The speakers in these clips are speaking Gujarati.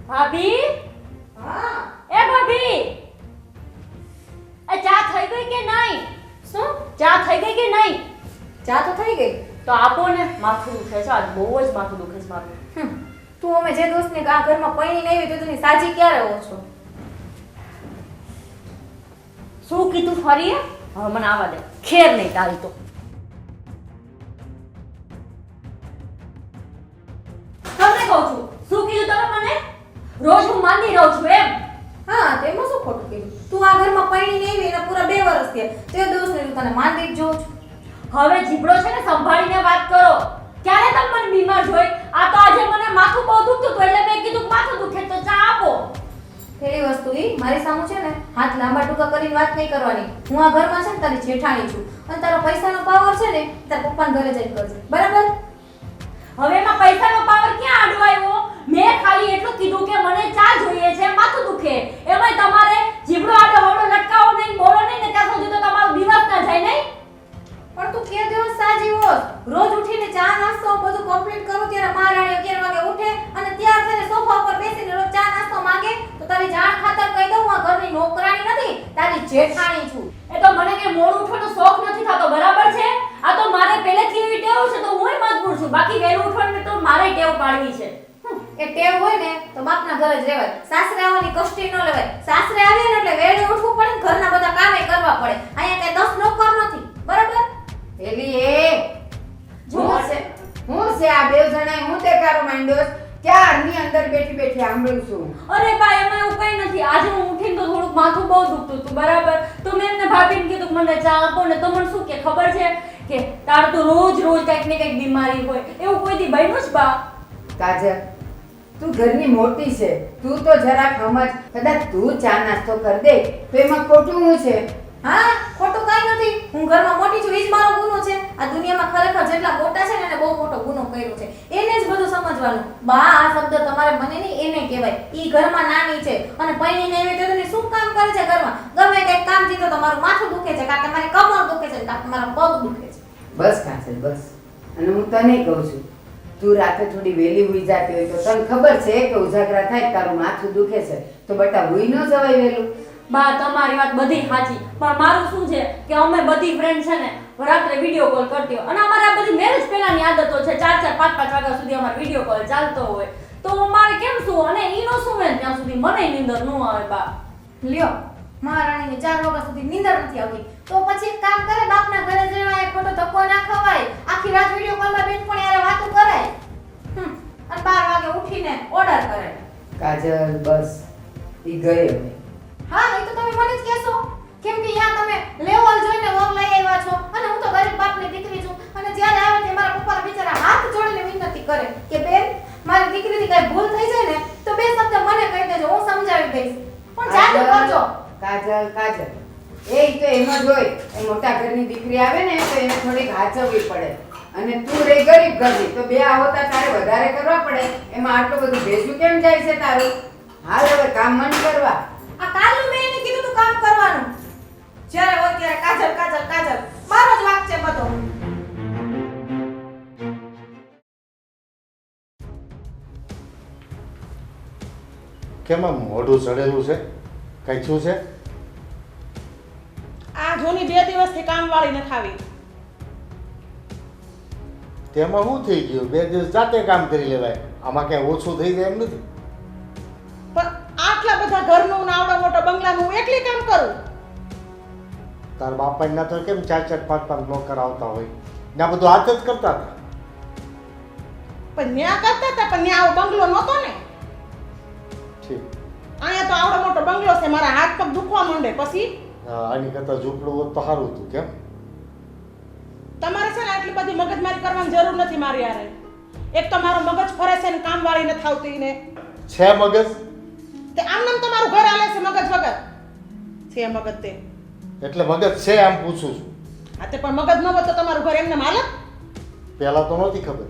ભાભી, હા એ ભાભી, એ ચા થઈ ગઈ કે નહીં? શું? ચા થઈ ગઈ કે નહીં? ચા તો થઈ ગઈ. તો આપો ને, માથું દુખે છે આજ, બહુ જ માથું દુખે છે મારું. તું અમે જે દોસ્તને આ ઘરમાં પૈણી નહીં હોય તો તું સાજી ક્યારે હો છો? શું કીધું ફરી? હવે મને આવા દે, ખેર નહીં તારી તો. તમને કહું છું, શું કીધું તમે મને? રોજ હું માંદી રહું છું એમ? હા, તેમાં શું ખોટું કીધું? તું આ ઘરમાં પૈણી નહીં હોય એના પૂરા 2 વર્ષ થયા. તે દોસ્તને તું તને માંદી જ જોઉં છું. હવે જીબડો છે ને સંભાળીને વાત કરો. ક્યારે તમે મને બીમાર જોઈ? આ તો આજે મને માથું બહુ દુખતું હતું એટલે મેં કીધું માથું દુખે તો ચા આપો. પેલી વસ્તુ ઈ મારી સામું છે ને હાથ લાંબા ટૂંકા કરીને વાત નહીં કરવાની. હું આ ઘરમાં છે ને તારી જેઠાણી છું અને તારો પૈસાનો પાવર છે ને તારા પપ્પાના ઘરે જઈને કરજે. બરાબર? હવે એમાં પૈસાનો પાવર ક્યાં આડો આવ્યો? મેં ખાલી એટલું કીધું કે મને ચા જોઈએ છે, માથું દુખે. એમાંય તમારે જીબડો આડો હવડો લટકાવો નહીં, બોલો નહીં ને ત્યાં સુધી તો તમારો દિવસ ના જાય નહીં. પણ તું કે દિવસ સાજી હોત. રોજ ઉઠીને ચા નાસ્તો બધું કમ્પ્લીટ કરું ત્યારે મહારાણી 11 વાગે ઉઠે અને ત્યાર થઈને સોફા પર બેસીને રોજ ચા નાસ્તો માંગે તો તારી જાણ ખાતર કહી દઉં હું આ ઘરની નોકરાણી નથી, તારી જેઠાણી છું. એ તો મને કે મોડું ઉઠવાનો શોખ નથી થતો, બરાબર છે? આ તો મારે પહેલેથી એવી ટેવ છે તો હુંય મજબૂર છું. બાકી વહેલું ઉઠવાની તો મારે ટેવ પાડવી છે. એ ટેવ હોય ને તો બાપના ઘરે જ રહેવાય. સાસરે આવવાની કષ્ટી ન લેવાય. સાસરે આવે ને એટલે વહેલું ઉઠવું પડે ને ઘરના બધા કામે કરવા પડે. અહીંયા કઈ 10 નોકર નથી. બરાબર? એલી એ હું છે આ બે જણાએ હું તે કારો માંડ્યો ક્યારની અંદર બેઠી બેઠી સાંભળું છું. અરે બા, એમાં એવું કઈ નથી. આજે હું ઉઠીને તો થોડુંક માથું બહુ દુખતું હતું, બરાબર? તો મેં એમને ભાભીને કીધું કે મને ચા આપો ને. તો મને શું કે ખબર છે કે તાર તો રોજ કંઈક ને કંઈક બીમારી હોય. એવું કોઈ દી બન્યું જ બા? કાજલ, તું ઘરની મોટી છે, તું તો જરાક સમજ. કદાચ તું ચા નાસ્તો કરી દે તો એમાં ખોટું શું છે? હા, ખોટું કાઈ નથી. હું ઘરમાં મોટી છું ઈ જ મારો ગુનો છે. આ દુનિયામાં ખરેખર જેટલા મોટા છે ને એને બહુ મોટો ગુનો કર્યો છે. એને જ બધું સમજવાનું. બા આ શબ્દ તમારે મને નહીં એને કહેવાય. ઈ ઘરમાં નાની છે અને પૈણી નહીં હોય તો તમે શું કામ કરે છે ઘરમાં? ગમે કંઈક કામ દીધો તમારું માથું દુખે છે, કાં તમારી કમર દુખે છે, કાં તમારા પગ દુખે છે. બસ કાજલ બસ. અને હું તને કહું છું, તું રાતે થોડી વહેલી હુઈ જાતી હોય તો તને ખબર છે કે ઉજાગરા થાય તારું માથું દુખે છે તો બટા હુઈ ન જવાય વહેલું. બા તમારી વાત બધી સાચી, પણ મારું શું છે કે અમે બધી ફ્રેન્ડ છે ને રાત્રે વિડિયો કોલ કરતી હોય અને અમારે આ બધી મેરેજ પહેલાની આદતો છે. 4-4, 5-5 વાગ્યા સુધી અમારો વિડિયો કોલ ચાલતો હોય તો મારે કેમ શું અને ઈનો શું હોય ત્યાં સુધી મને નીંદર ન આવે. બા લ્યો, મહારાણીને 4 વાગ્યા સુધી નીંદર નથી આવતી તો પછી એક કામ કરે, બાપના ઘરે જવાય, ખોટો ધક્કો ના ખવાય, આખી રાત વિડિયો કોલમાં બેનપણ યારે વાતો કરાય અને 12 વાગે ઉઠીને ઓર્ડર કરે. કાજલ બસ, ઈ ગઈ હવે. હા, એ તો તમે મને જ કહેશો કેમ કે યા તમે લેવલ જોઈને વર લઈ આવ્યા છો અને હું તો ગરીબ બાપની દીકરી છું અને જ્યારે આવે તે મારા પપ્પા બિચારા હાથ જોડીને વિનંતી કરે કે બેન મારી દીકરીથી કઈ ભૂલ થઈ જાય ને તો 2 શબ્દ મને કહી દેજો, હું સમજાવી દઈશ. પણ જાદુ કરજો. કાજલ કાજલ એ તો એમ જ હોય. એ મોટા ઘરની દીકરી આવે ને તો એને થોડીક હાચવવી પડે અને તું રહી ગરીબ ઘરની તો બે આવતા તારે વધારે કરવા પડે. એમાં આટલું બધું ભેજું કેમ જાય છે તારું? હાલ હવે કામ મન કરવા. આ કાલનું મેં એને કીધું તું કામ કરવાનું. જ્યારે હોય ત્યારે કાજલ કાજલ કાજલ મારો જ વાક છે બધો. કેમ આમ મોઢું ચડેલું છે? કઈ થયું છે? આ જોની 2 દિવસથી કામવાળી નથી આવી. તેમાં શું થઈ ગયું? 2 દિવસ જાતે કામ કરી લેવાય, આમાં ક્યાંય ઓછું થઈ જાય એમ નથી. પણ આટલા બધા ઘરનું ને આવડો મોટો બંગલાનું હું એકલી કામ કરું? તાર બાપાને ના તો કેમ 4-4, 5-5 નોકર આવતા હોય ને આ બધું હાથ જ કરતા હતા. પણ ન્યા કરતા હતા પણ ન્યા આવો બંગલો નહોતો ને. ઠીક, અહીંયા તો આવડો મોટો બંગલો છે, મારા હાથ પગ દુખવા માંડે. પછી આની કરતા ઝૂંપડું હોત તો સારું હતું. કેમ? તમારે છે ને આટલી બધી મગજમારી કરવાની જરૂર નથી મારી હારે. એક તો મારો મગજ ફરે છે ને કામવાળી નથી આવતી ને. છે મગજ? તે આમનામ તમારું ઘર હાલે છે મગજ વગર. છે મગજ તે. એટલે મગજ છે આમ પૂછું છું. હા તે પણ મગજ ન હોત તો તમારું ઘર એમને હાલત? પહેલા તો નહોતી ખબર.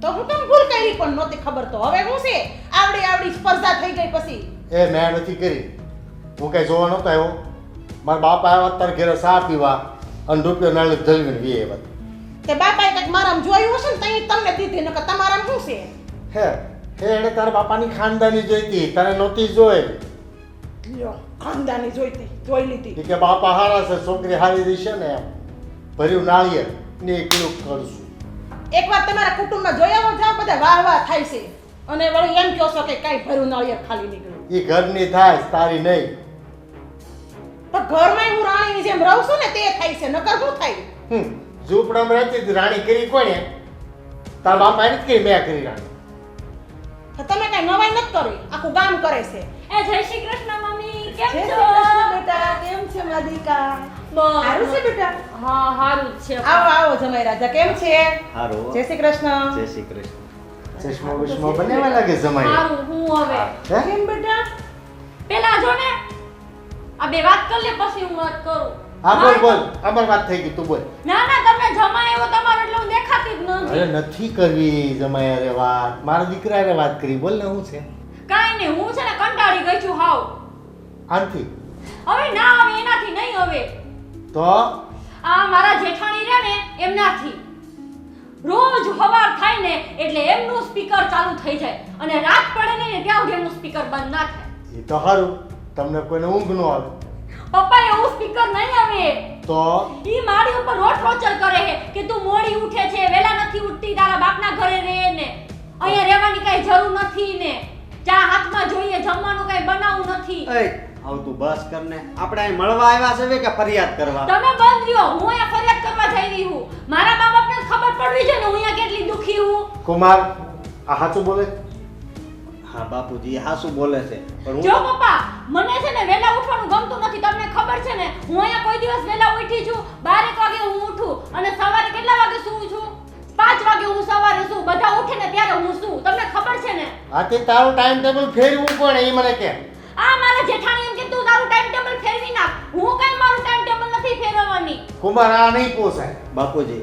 તો હું કેમ ભૂલ કરી પણ નહોતી ખબર તો હવે હું છે આવડી સ્પર્ધા થઈ ગઈ પછી. એ મેં નથી કરી, હું કઈ જોવા નહોતો આવ્યો. મારા બાપ આવ્યા તારે ઘરે ચા પીવા અને રૂપિયો નાળી જલવીને વી આવ્યા. તે બાપાએ કંઈક મારામાં જોયું હશે ને તઈ તમને દીધી નકર તમારામાં શું છે? હે એને તારા બાપાની ખાનદાની જોઈતી, તને નહોતી જોઈ. લ્યો ખાનદાની જોઈ લીધી. એ કે બાપા હારા છે, છોકરી હારી રહેશે ને એમ. ભર્યું નાળિયેર ને એકલું કરશું. એક વાર તમારા કુટુંબમાં જોયા જાવ બધા વાહ વાહ થાય છે અને વળી એમ કહો છો કે કાંઈ ભર્યું નાળિયેર ખાલી નીકળ્યું. એ ઘરની થાય, તારી નહીં. તો ઘરમાં હું રાણીની જેમ રહું છું ને તે થાય છે, નકર શું થાય? ઝૂંપડામાં રહેતી હતી, રાણી કરી કોને? તારા બાપા એને જ કરી, મેં કરી રાણી. તો તમે કાંઈ નવાઈ નથી કરી, આખું ગામ કરે છે. એ જય શ્રી કૃષ્ણ મમ્મી, જય કેમ શ્રી છો? કૃષ્ણ બેટા, કેમ છે માદિકા? સારું છે બેટા? હા હારું જ છે. આવો આવો જમાઈ રાજા, કેમ છે? હારો જય શ્રી કૃષ્ણ. જય શ્રી કૃષ્ણ. ચશ્મા બશ્મા બનાવવા લાગે જમાઈ. હારું હું હવે હે? કેમ બેટા? પેલા જો ને આ બે વાત કરી લે પછી હું વાત કરું. હા બોલ બોલ, અમાર વાત થઈ ગઈ, તું બોલ. ના ના તમે જમાય એવો તમારો એટલે હું દેખાતી જ અરે નથી. નથી કરવી જમાઈ અરે વાત, મારા દીકરા અરે વાત કરી, બોલ ને. હું છે કાઈ નહીં, હું છે ને કંટાળી ગઈ છું હાવ. આનથી હવે ના હવે એનાથી નહીં હવે. તો આ મારા જેઠાણી રહ્યા ને એમનાથી રોજ હવાર થાય ને એટલે એમનું સ્પીકર ચાલુ થઈ જાય અને રાત પડે ને ત્યાં સુધી એમનું સ્પીકર બંધ ના થાય. એ તો સારું, તમને કોઈને ઊંઘ ન આવે પપ્પા એવું સ્પીકર નહીં આવે. તો ઈ મારી ઉપર રોજ ટોર્ચર કરે છે કે તું મોડી ઉઠે છે, વેલા નથી ઉઠતી, તારા બાપના ઘરે રહે ને અહીંયા રહેવાની કઈ જરૂર નથી ને ચા હાથમાં જોઈએ, જમવાનું કઈ બનાવવું નથી. એય આવ તું બસ કર ને. આપણે અહીં મળવા આવ્યા છે કે ફરિયાદ કરવા? તમે બંધ રહ્યો, હું અહીંયા ફરિયાદ કરવા જઈ રહી હું. મારા મા બાપને ખબર પડવી જોઈએ ને હું અહીંયા કેટલી દુખી હું. કુમાર આ સાચું બોલે? હા બાપુજી હાસુ બોલે છે પણ જો હું પપ્પા મને છે ને વેલા ઉઠવાનું ગમતું નથી, તમને ખબર છે ને હું અહીંયા કોઈ દિવસ વેલા ઉઠી છું. 12 વાગે હું ઉઠું અને સવારે કેટલા વાગે સૂવું છું? 5 વાગે હું સવારે સૂવું, બધા ઉઠે ને ત્યારે હું સૂવું, તમને ખબર છે ને. આથી તારું ટાઈમ ટેબલ ફેરવું કોણ એ મને કે? આ મારા જેઠાણી એમ કે તું તારું ટાઈમ ટેબલ ફેરવી નાખ. હું કઈ મારું ટાઈમ ટેબલ નથી ફેરવવાની. કુમાર આ નહીં પોસાય. બાપુજી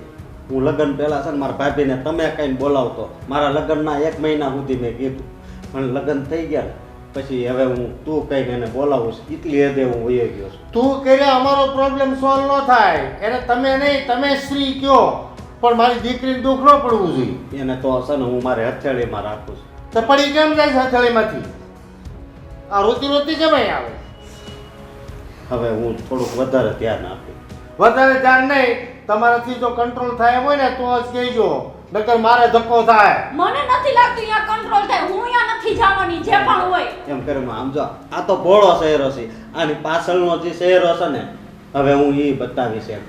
હું લગ્ન પહેલા છે ને મારા ભાભીને તમે કઈ બોલાવતો. મારા લગ્નના 1 મહિના સુધી મેં કીધું પણ લગ્ન થઈ ગયા ને પછી હવે હું તું કઈને એને બોલાવું છું, એટલી હદે હું વયો ગયો છું. તું કરે અમારો પ્રોબ્લેમ સોલ્વ ન થાય એને તમે નહીં, તમે શ્રી કયો, પણ મારી દીકરીને દુઃખ ન પડવું જોઈએ. એને તો છે ને હું મારે હથેળીમાં રાખું છું. તો પડી કેમ જાય છે હથેળીમાંથી? આ રોતી રોતી જમાઈ આવે. હવે હું થોડુંક વધારે ધ્યાન આપું. વધારે ધ્યાન નહીં, તમારાથી જો કંટ્રોલ થાય એમ હોય ને તો જ કહેજો, નકર મારે ધક્કો થાય. મને નથી લાગતું અહીંયા કંટ્રોલ થાય. હું અહીંયા નથી જવાની જે પણ હોય. એમ કરીને આમ જો આ તો ભોળો શહેરો છે, આની પાછળનો જે શહેરો છે ને હવે હું એ બતાવીશ એમ.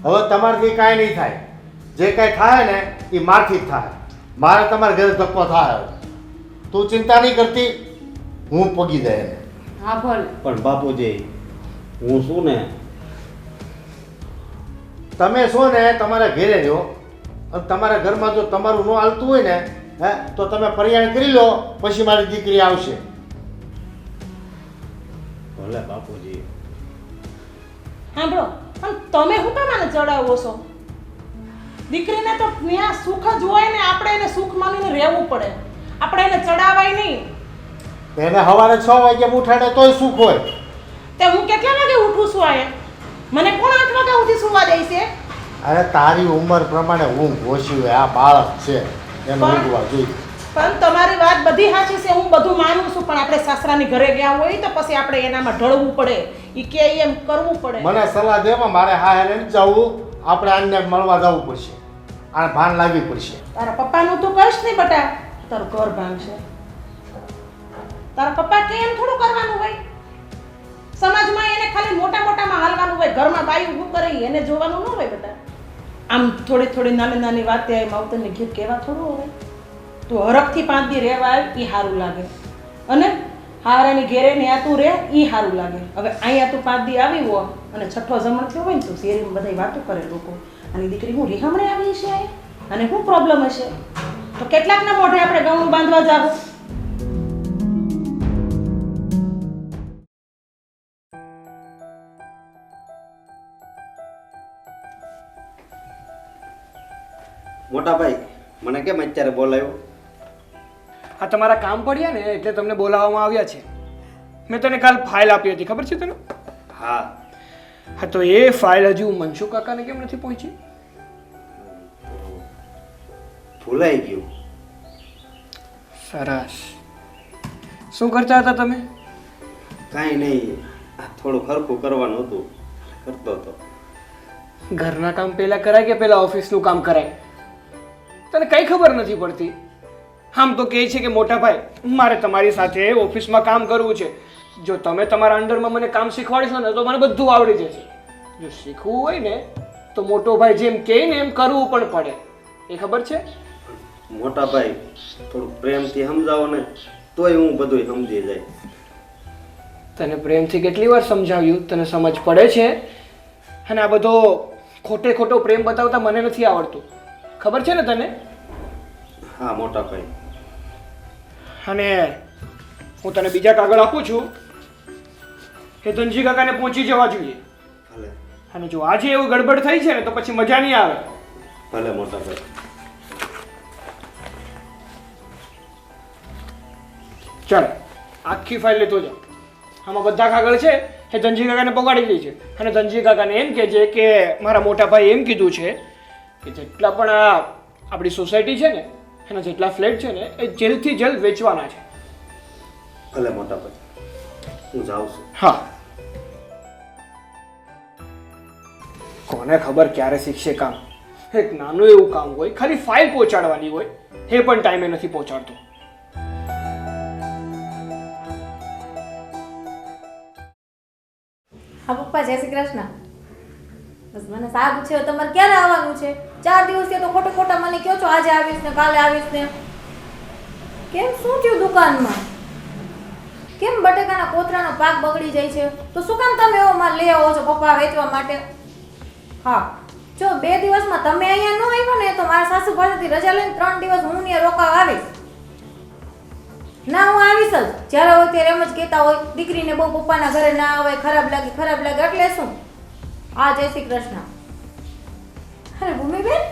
હવે તમારાથી કાંઈ નહીં થાય, જે કાંઈ થાય ને એ મારથી જ થાય. મારે તમારા ઘરે ધક્કો થાય. તું ચિંતા નહીં કરતી, હું પગી જાય એને. હા ભલે. પણ બાપુજી હું શું ને તમે છો ને તમારા ઘરે રહ્યો અને તમારા ઘરમાં જો તમારું ન હાલતું હોય ને તો તમે પરિયાણ કરી લો, પછી મારી દીકરી આવશે. ભલે બાપુજી. સાંભળો પણ તમે શું કામ આને ચડાવો છો? દીકરીને તો ત્યાં સુખ જ હોય ને, આપણે એને સુખ માનીને રહેવું પડે, આપણે એને ચડાવાય નહીં. એને સવારે 6 વાગ્યા ઉઠાડે તોય સુખ હોય. તે હું કેટલા વાગે ઉઠું છું આયા? મને કોણ 8 વાગ્યા સુધી સુવા દે છે? અરે તારી ઉંમર પ્રમાણે ઊંઘ ઓછી હોય, આ બાળક છે એને ઊંઘવા જોઈએ. પણ તમારી વાત બધી સાચી છે, હું બધું માનું છું, પણ આપણે સાસરાની ઘરે ગયા હોય તો પછી આપણે એનામાં ઢળવું પડે, ઈ કે એમ કરવું પડે. મને સલાહ દેવા, મારે હા હેરે જવું, આપણે આને મળવા જવું પડશે, આને ભાન લાવવી પડશે. તારા પપ્પાનું તું કહીશ નહીં બટા, તારું ઘર ભાંગશે. તારા પપ્પા કે એમ થોડું કરવાનું હોય? સમાજમાં એને ખાલી મોટા મોટામાં હાલવાનું હોય, ઘરમાં બાયું શું કરે એને જોવાનું ન હોય બેટા. આમ થોડી થોડી નાની નાની વાતે માવતરને ગીત કહેવા થોડું હોય. તું હરખથી 5 દી રહેવા આવ એ સારું લાગે, અને હારાની ઘેરે ને આ તું રહે એ સારું લાગે. હવે અહીંયા તું 5 દી આવી હો અને છઠ્ઠો જમણ થયો હોય ને તો શેરીમાં બધાય વાતો કરે લોકો, અને દીકરી હું રીહામણે આવી છે અને શું પ્રોબ્લેમ હશે? તો કેટલાકના મોઢે આપણે ગૌણ બાંધવા જાવ? મોટા ભાઈ મને કેમ અત્યારે બોલાવ્યો? આ તમારા કામ પડ્યા ને એટલે તમને બોલાવવામાં આવ્યા છે. મેં તને કાલ ફાઇલ આપી હતી, ખબર છે તને? હા હા તો એ ફાઇલ હજુ મનસુખ કાકાને કેમ નથી પહોંચી? ભૂલાઈ ગયું. સરસ. શું કરતા હતા તમે? કાંઈ નહીં, આ થોડું ખરખું કરવાનું હતું, કરતો હતો. ઘરના કામ પહેલા કરાય કે પહેલા ઓફિસનું કામ કરાય? તને કઈ ખબર નથી પડતી. આમ તો કહે છે કે મોટા ભાઈ મારે તમારી સાથે ઓફિસમાં કામ કરવું છે. જો તમે તમારા અંડરમાં મને કામ શીખવાડશો ને તો મને બધું આવડી જશે. જો શીખવું હોય ને તો મોટો ભાઈ જેમ કહે ને એમ કરવું પણ પડે. એ ખબર છે? મોટા ભાઈ થોડું પ્રેમથી સમજાવો ને તોય હું બધું સમજી જાય. તને પ્રેમથી કેટલી વાર સમજાવ્યું, તને સમજ પડે છે? અને આ બધો ખોટે ખોટો પ્રેમ બતાવતા મને નથી આવડતું, ખબર છે ને તને? હા મોટા ભાઈ. અને હું તને બીજા કાગળ આપું છું, એ ધનજી કાકાને પહોંચી જવા જોઈએ. ભલે અને જો આજે એવું ગડબડ થઈ છે ને તો પછી મજા નહીં આવે. ભલે મોટા ભાઈ. ચાલ આખી ફાઇલ લેતો જા. આમાં બધા કાગળ છે એ ધનજી કાકાને પગાડી દે છે. અને ધનજી કાકાને એમ કહે છે કે મારા મોટા ભાઈ એમ કીધું છે કે જેટલા પણ આ આપણી સોસાયટી છે ને એના જેટલા ફ્લેટ છે ને એ જલ્દથી જલ્દ વેચવાના છે. ભલે મોટા ભાઈ, હું જાઉં છું. હા. કોને ખબર ક્યારે શીખશે કામ. એક નાનું એવું કામ હોય, ખાલી ફાઇલ પહોંચાડવાની હોય, એ પણ ટાઈમે નથી પહોંચાડતો. હા પપ્પા, જય શ્રી કૃષ્ણ. બસ મને સારું છે. તમારે ક્યારે આવવાનું છે? 4 દિવસથી તો ખોટા ખોટા મને કહો છો આજે આવીશ ને કાલે આવીશ ને. કેમ, શું થયું દુકાનમાં? કેમ બટેકાના કોથરાનો પાક બગડી જાય છે? તો શું કામ તમે એવો માલ લઈ આવો છો પપ્પા વેચવા માટે? હા, જો 2 દિવસમાં તમે અહીંયા ન આવ્યો ને તો મારા સાસુ પાસેથી રજા લઈને 3 દિવસ હું ત્યાં રોકાવા આવીશ. ના, હું આવીશ જ. જ્યારે હોય ત્યારે એમ જ કહેતા હોય દીકરીને બહુ પપ્પાના ઘરે ના આવે, ખરાબ લાગે એટલે શું? હા, જય શ્રી કૃષ્ણ. અરે ભૂમિબેન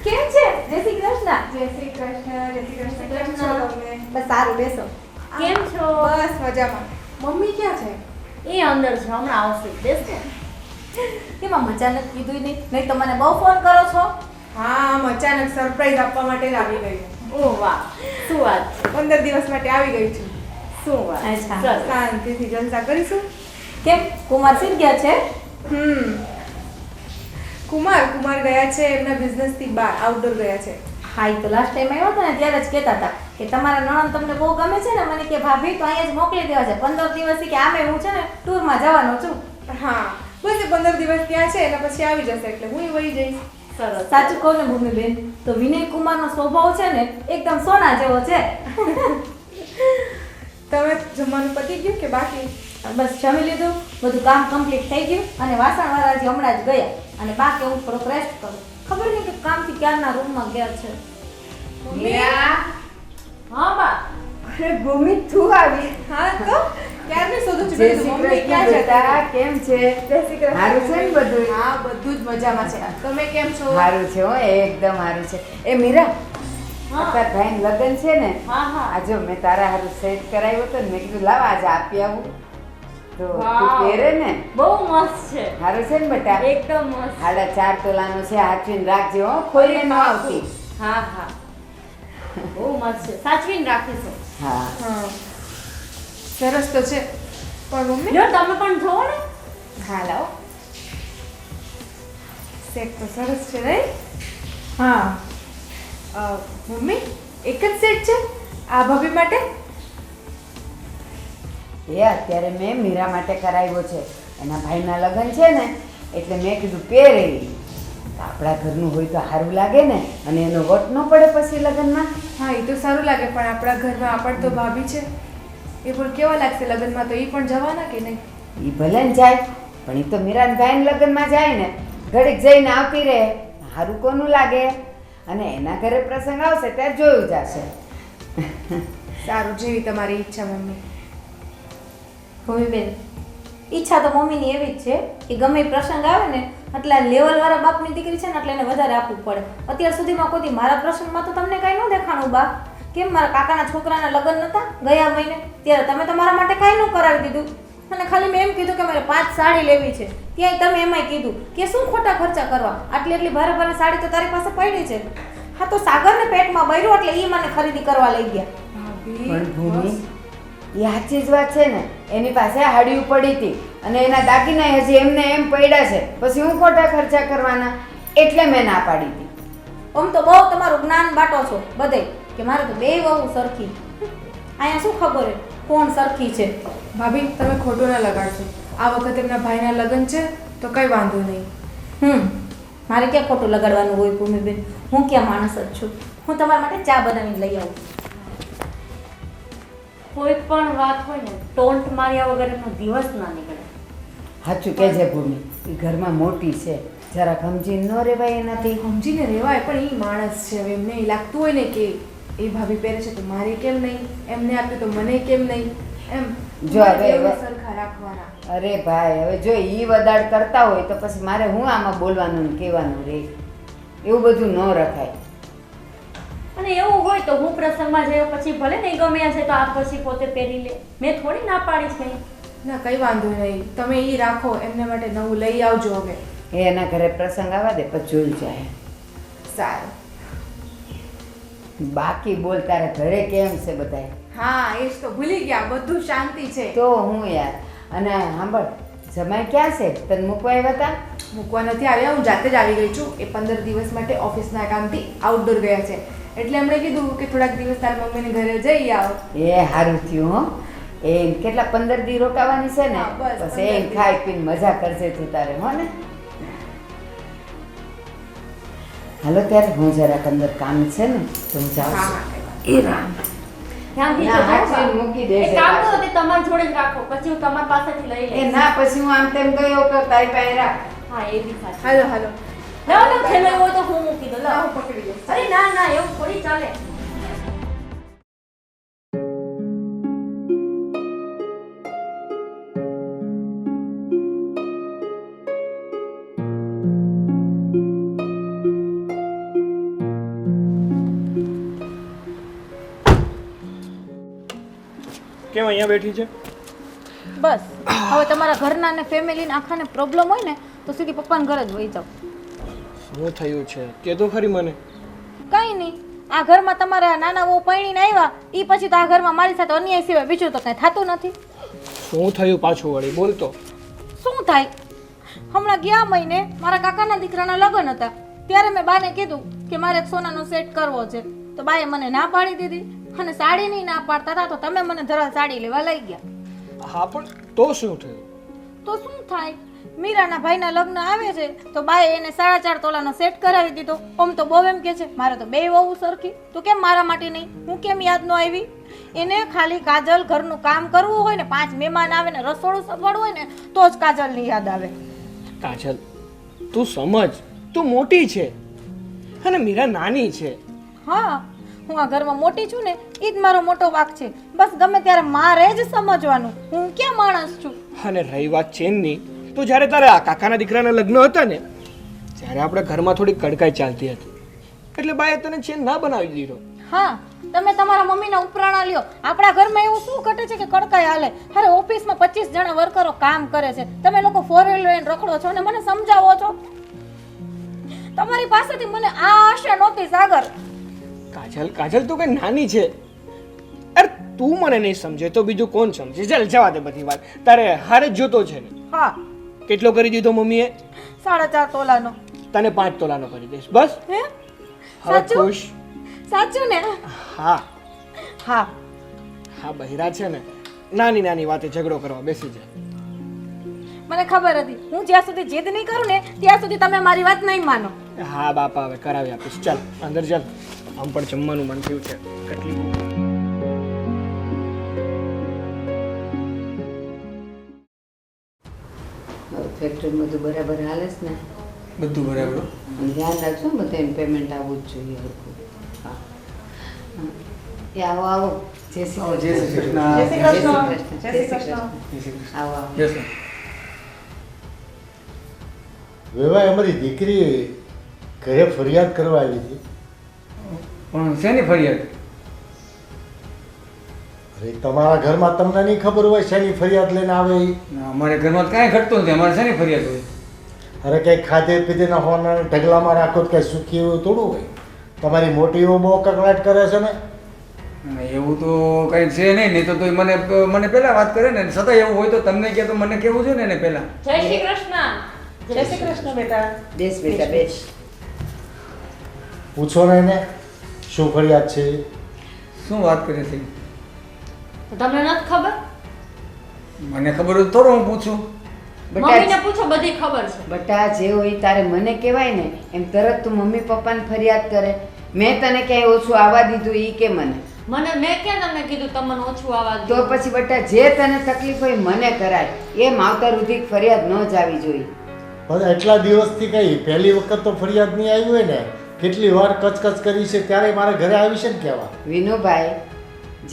કેમ છે? જય શ્રી કૃષ્ણ. જય શ્રી કૃષ્ણ. જય શ્રી કૃષ્ણ. કેમ છો તમે? બસ સારું, બેસો. કેમ છો? બસ મજામાં. મમ્મી ક્યાં છે? એ અંદર છે, હમણાં આવશે. બેસો. કેમાં મજા નથી કીધું નહીં તો મને બહુ ફોન કરો છો. હા, આમ અચાનક સરપ્રાઈઝ આપવા માટે જ આવી ગઈ. ઓહ વાહ, શું વાત છે. 15 દિવસ માટે આવી ગઈ છું. શું વાત. અચ્છા. સરસ. શાંતિથી જલસા કરીશું. કેમ કુમાર સિંહ ગયા છે? કુમાર ગયા છે એમના બિઝનેસથી બહાર આઉટડોર ગયા છે. હા, એ તો લાસ્ટ ટાઈમ આવ્યો હતો ને ત્યારે જ કહેતા હતા કે તમારા નણંદ તમને બહુ ગમે છે ને. મને કે ભાભી તો અહીંયા જ મોકલી દેવા છે 15 દિવસથી, કે આમે હું છે ને ટૂરમાં જવાનો છું. હા, બસ એ 15 દિવસ ત્યાં છે એના પછી આવી જશે એટલે હું વહી જઈશ. સરસ. સાચું કહું ને ભૂમિબેન તો વિનય કુમારનો સ્વભાવ છે ને એકદમ સોના જેવો છે. તમે જમવાનું પતી ગયું કે બાકી? બસ જમી લીધું, બધું કામ કમ્પ્લીટ થઈ ગયું અને વાસણવાળા જે હમણાં જ ગયા અને બાકી હું થોડોક રેસ્ટ કરું. ખબર નહીં કે કામથી ક્યારના રૂમમાં ગયા છે. મીરા, હા બા. અરે ભૂમિ તું આવી. હા, તો ક્યારની શોધું છું. જય શ્રી મમ્મી કૃષ્ણ ક્યાં છે? બેટા, કેમ છે? જય શ્રી કૃષ્ણ. સારું છે ને બધું? હા, બધું જ મજામાં છે. તમે કેમ છો? સારું છે હો, એકદમ સારું છે. એ મીરા, હા. તારા ભાઈનું લગ્ન છે ને, હા હા. આજે મેં તારા હારું સેટ કરાવ્યો હતો ને, મેં કીધું લાવ આજે આપી આવું તો તું વાવ. પહેરે ને. બહુ મસ્ત છે. સારું છે ને બેટા? એકદમ મસ્ત. 4.5 તોલાનું છે, હાચવીને રાખજે હો, ખોઈને ન આવતી. હા હા. બહુ મસ્ત છે, સાચવીને રાખીશું. હા. હા, સરસ તો છે. પણ મમ્મી જો તમે પણ જોવો ને. હા લાવો. સેટ તો સરસ છે નહીં? હા, મમ્મી એક જ સેટ છે આ ભાભી માટે? એ અત્યારે મેં મીરા માટે કરાવ્યો છે. એના ભાઈના લગ્ન છે ને એટલે મેં કીધું પહેરે ઈ. આપણા ઘરનું હોય તો સારું લાગે ને, અને એનો વટ ન પડે પછી લગ્નમાં. હા, એ તો સારું લાગે પણ આપણા ઘરમાં આપણ તો ભાભી છે, એ પણ કેવા લાગશે લગ્નમાં? તો એ પણ જવાના કે નહીં? એ ભલે ને જાય, પણ એ તો મીરાના ભાઈના લગ્નમાં જાય ને, ઘડીક જઈને આવતી રહે, સારું કોનું લાગે? અને એના ઘરે પ્રસંગ આવશે ત્યારે જોયું જશે. સારું, જેવી તમારી ઈચ્છા મમ્મી. ભૂમિબેન ઈચ્છા તો મમ્મીની એવી જ છે કે ગમે એ પ્રસંગ આવે ને એટલે લેવલવાળા બાપની દીકરી છે ને એટલે એને વધારે આપવું પડે. અત્યાર સુધીમાં કોઈ દી મારા પ્રસંગમાં તો તમને કાંઈ ન દેખાણું બા. કેમ, મારા કાકાના છોકરાના લગ્ન નહોતા ગયા મહિને, ત્યારે તમે તમારા માટે કાંઈ ન કરાવી દીધું. અને ખાલી મેં એમ કીધું કે મારે 5 સાડી લેવી છે, ત્યાંય તમે એમાંય કીધું કે શું ખોટા ખર્ચા કરવા, આટલી ભારે સાડી તો તારી પાસે પડી છે. હા, તો સાગરને પેટમાં બૈરું એટલે એ મને ખરીદી કરવા લઈ ગયા. ભાભી પણ ભૂમિ બસ. એ સાચી જ વાત છે ને, એની પાસે હાડિયું પડી હતી અને એના દાગીના હજી એમને એમ પડ્યા છે, પછી હું ખોટા ખર્ચા કરવાના, એટલે મેં ના પાડી હતી. આમ તો બહુ તમારું જ્ઞાન બાટો છો બધે કે મારે તો બે વહુ સરખી. અહીંયા શું ખબર હે કોણ સરખી છે? ભાભી તમે ખોટું ના લગાડશો. આ વખતે એમના ભાઈના લગ્ન છે તો કઈ વાંધો નહીં. મારે ક્યાં ખોટું લગાડવાનું હોય ભૂમિબેન? હું ક્યાં માણસ જ છું? હું તમારા માટે ચા બનાવીને લઈ આવું. કોઈ પણ વાત હોય ને ટોન્ટ માર્યા વગર એનો દિવસ ના નીકળે. સાચું કહેજે ભૂમિ, એ ઘરમાં મોટી છે, જરાક સમજી ન રહેવાય એનાથી. સમજીને રહેવાય, પણ એ માણસ છે. હવે એમને એ લાગતું હોય ને કે એ ભાભી પહેરે છે તો મારે કેમ નહીં, એમને આપ્યું તો મને કેમ નહીં, એમ જો હવે એવું સરખા રાખવાના. અરે ભાઈ, હવે જો ઈ વદાડ કરતા હોય તો પછી મારે હું આમાં બોલવાનું ને કહેવાનું રે? એવું બધું ન રખાય. અને એવું હોય તો હું પ્રસંગમાં જયો પછી ભલે નહીં ગમ્યા છે તો આ પછી પોતે પહેરી લે. મેં થોડી ના પાડી છે. ના કઈ વાંધો નહીં, તમે એ રાખો, એમને માટે નવું લઈ આવજો હવે. એના ઘરે પ્રસંગ આવવા દે પછી જોઈ જાય. સારું. બાકી બોલ, તારે ઘરે કેમ છે બધાય? હા એ જ તો ભૂલી ગયા, બધું શાંતિ છે. તો હું યાર. અને સાંભળ, જમાઈ ક્યાં છે? તને મૂકવા આવ્યા હતા? મૂકવા નથી આવ્યા, હું જાતે જ આવી ગઈ છું. એ 15 દિવસ માટે ઓફિસના કામથી આઉટડોર ગયા છે, એટલે એમણે કીધું કે થોડાક દિવસ તારા મમ્મીને ઘરે જઈ આવો. એ સારું થયું હો. એ કેટલા 15 દી રોકાવાની છે ને? હા, બસ, બસ 15 એ ખાઈ પીને મજા કરજે તું તારે, હો ને? હાલો ત્યારે હું જરાક અંદર કામ છે ને તો હું જાઉં હા, છું. હા. એ રામ. ધ્યાનથી ના, જજો. હાચવીને મૂકી દેજે એક કામ કરો પાછું. તે તમારી જોડે જ રાખો પછી હું તમારી પાસેથી લઈ એ લઈશ. ના, પછી હું આમ તેમ ગયો કે તારી પાસે રાખ. હા એ બી સાચું. હાલો હાલો. લાવો ને થેલો એવો હોય તો હું મૂકી દઉં. લાવો, લાવો. પકડી લો. અરે ના ના એવું થોડી ચાલે. કેમ અહીંયા બેઠી છે? બસ હવે તમારા ઘરના ને ફેમિલીને આખાને પ્રોબ્લેમ હોય ને તો સીધી પપ્પાના ઘરે જ વહી જાઓ. શું થયું છે કે તો ખરી મને. કંઈ નહીં, આ ઘરમાં તમારા નાના બહુ પૈણીને આવ્યા એ પછી તો આ ઘરમાં મારી સાથે અન્યાય સિવાય બીજું તો કંઈ થતું નથી. શું થયું પાછું વળી બોલતો? શું થાય? હમણાં ગયા મહિને મારા કાકાના દીકરાના લગ્ન હતા ત્યારે મેં બાને કીધું કે મારે એક સોનાનો સેટ કરવો છે, તો બાએ મને ના પાડી દીધી અને સાડીની ના પાડતા હતા તો તમે મને ધરાલ સાડી લેવા લઈ ગયા. હા પણ તો શું થયું? તો શું થાય? મીરાના ભાઈના લગ્ન આવે છે તો બાએ એને 4.5 તોલાનો સેટ કરાવી દીધો. આમ તો બહુ એમ કે છે મારે તો બે વહુ સરખી, તો કેમ મારા માટે નહીં? હું કેમ યાદ ન આવી? એને ખાલી કાજલ ઘરનું કામ કરવું હોય ને 5 મહેમાન આવે ને રસોડું સગવડ હોય ને તો જ કાજલની યાદ આવે. કાજલ તું સમજ, તું મોટી છે અને મીરા નાની છે. હા, હું આ ઘરમાં મોટી છું ને એ જ મારો મોટો વાંક છે. બસ ગમે ત્યારે મારે જ સમજવાનું, હું ક્યાં માણસ છું. અને રહી વાત ચેનની, તો જ્યારે તારે આ કાકાના દીકરાના લગ્ન હતા ને ત્યારે આપણે ઘરમાં થોડી કડકાઈ ચાલતી હતી એટલે બાએ તને ચેન ના બનાવી દીધો. હા, તમે તમારા મમ્મીના ઉપરાણા લ્યો. આપણા ઘરમાં એવું શું ઘટે છે કે કડકાઈ હાલે? અરે ઓફિસમાં 25 જણા વર્કરો કામ કરે છે, તમે લોકો 4 લઈને રખડો છો અને મને સમજાવો છો. તમારી પાસેથી મને આ આશા નહોતી સાગર. કાજલ કાજલ તું કઈ નાની છે. અરે તું મને નહીં સમજે તો બીજું કોણ સમજે? ચાલ જવા દે બધી વાત. તારે હારે જ જોતો છે ને? હા, કેટલો કરી દીધો મમ્મીએ? 4.5 તોલાનો. તને 5 તોલાનો કરી દઈશ બસ. હે? હવે સાચું? ખુશ? સાચું ને? હા હા. હા, બહિરા છે ને નાની નાની વાતે ઝઘડો કરવા બેસી જાય. મને ખબર હતી હું જ્યાં સુધી જીદ નહીં કરું ને ત્યાં સુધી તમે મારી વાત નહીં માનો. હા બાપા, હવે કરાવી આપીશ. ચાલ અંદર ચાલ, આમ પણ જમવાનું મન થયું છે. કેટલી ભૂખ. ફેક્ટરીમાં બધું બરાબર હાલે છે ને? બધું બરાબર. અને ધ્યાન રાખજો ને બધા એનું પેમેન્ટ આવવું જ જોઈએ હરખું. હા. એ આવો આવો. જય શ્રી જય શ્રી કૃષ્ણ. જય શ્રી કૃષ્ણ. જય શ્રી કૃષ્ણ. જય શ્રી કૃષ્ણ. આવો આવો. જય શ્રી વેવાય અમારી દીકરી ઘરે ફરિયાદ કરવા આવી હતી. પણ શેની ફરિયાદ? અરે તમારા ઘરમાં તમને નહીં ખબર હોય શેની ફરિયાદ લઈને આવે ઈ? ના, અમારે ઘરમાં કાંઈ ઘટતું નથી. અમારે શેની ફરિયાદ હોય? અરે કંઈ ખાધે પીધે ના હોવાના ઢગલામાં રાખો તો કંઈ સુખી એવું થોડું હોય. તમારી મોટીઓ બહુ કકડાટ કરે છે ને. એવું તો કંઈ છે નહીં તો તોય મને પહેલા વાત કરે ને છતાં એવું હોય તો તમને કે તો મને કેવું છે ને એને પહેલા. જય શ્રી કૃષ્ણ. જય શ્રી કૃષ્ણ બેટા. બેસ બેટા બેસ. પૂછો ને એને શું ફરિયાદ છે. શું વાત કરે છે? તો તમને નથી ખબર? મને ખબર હોય તો થોડું હું પૂછું. મમ્મીને પૂછો, બધી ખબર છે. બટા જે હોય તારે મને કહેવાય ને, એમ તરત તું મમ્મી પપ્પાને ફરિયાદ કરે. મેં તને ક્યાંય ઓછું આવવા દીધું ઈ કે મને મેં ક્યાં તમને કીધું તમને ઓછું આવવા તો દો? પછી બટા જે તને તકલીફ હોય મને કરાય. એ માવતર ઉધી ફરિયાદ ન જ આવી જોઈએ. પણ એટલા દિવસથી કઈ પહેલી વખત તો ફરિયાદ નહીં આવી હોય ને. કેટલી વાર કચકચ કરી છે ત્યારે મારા ઘરે આવી છે ને કહેવા. વિનુભાઈ,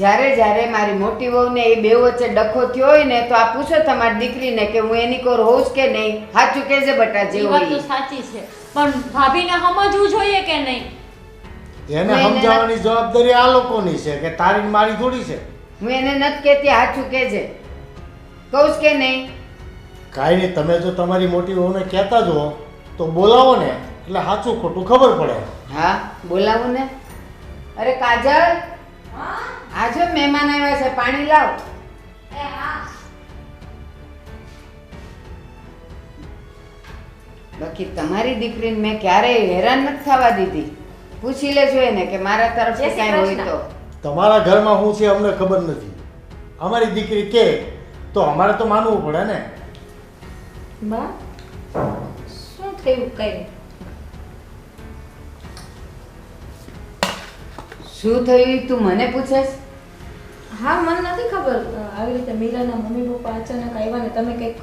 જ્યારે મારી મોટી વહુને એ બે વચ્ચે ડખો થયો હોય ને તો આ પૂછો તમારી દીકરીને કે હું એની કોર હોઉં જ કે નહીં. સાચું કહેજે બટા જે એ વાત તો હોય. સાચી છે, પણ ભાભીને સમજવું જોઈએ કે નહીં? એને સમજાવવાની જવાબદારી આ લોકોની છે કે તારી ને મારી થોડી છે. હું એને નથી કહેતી, સાચું કહેજે. કહું જ કે નહીં? કાંઈ નહીં, તમે જો તમારી મોટી વહુને કહેતા જ હો તો બોલાવો ને, એટલે સાચું ખોટું ખબર પડે. હા બોલાવું ને. અરે કાજલ, આજો મહેમાન આવ્યા છે, પાણી લાવ. બાકી તમારી દીકરીને મેં ક્યારેય હેરાન નથી થવા દીધી. પૂછી લેજો એને કે મારા તરફથી કાંઈ હોય તો. તમારા ઘરમાં શું છે અમને ખબર નથી. અમારી દીકરી કે તો અમારે તો માનવું પડે ને. બા શું થયું? કઈ શું થયું ઈ તું મને પૂછેશ? હા મને નથી ખબર. આવી રીતે મીરાના મમ્મી પપ્પા અચાનક આવ્યા ને તમે કંઈક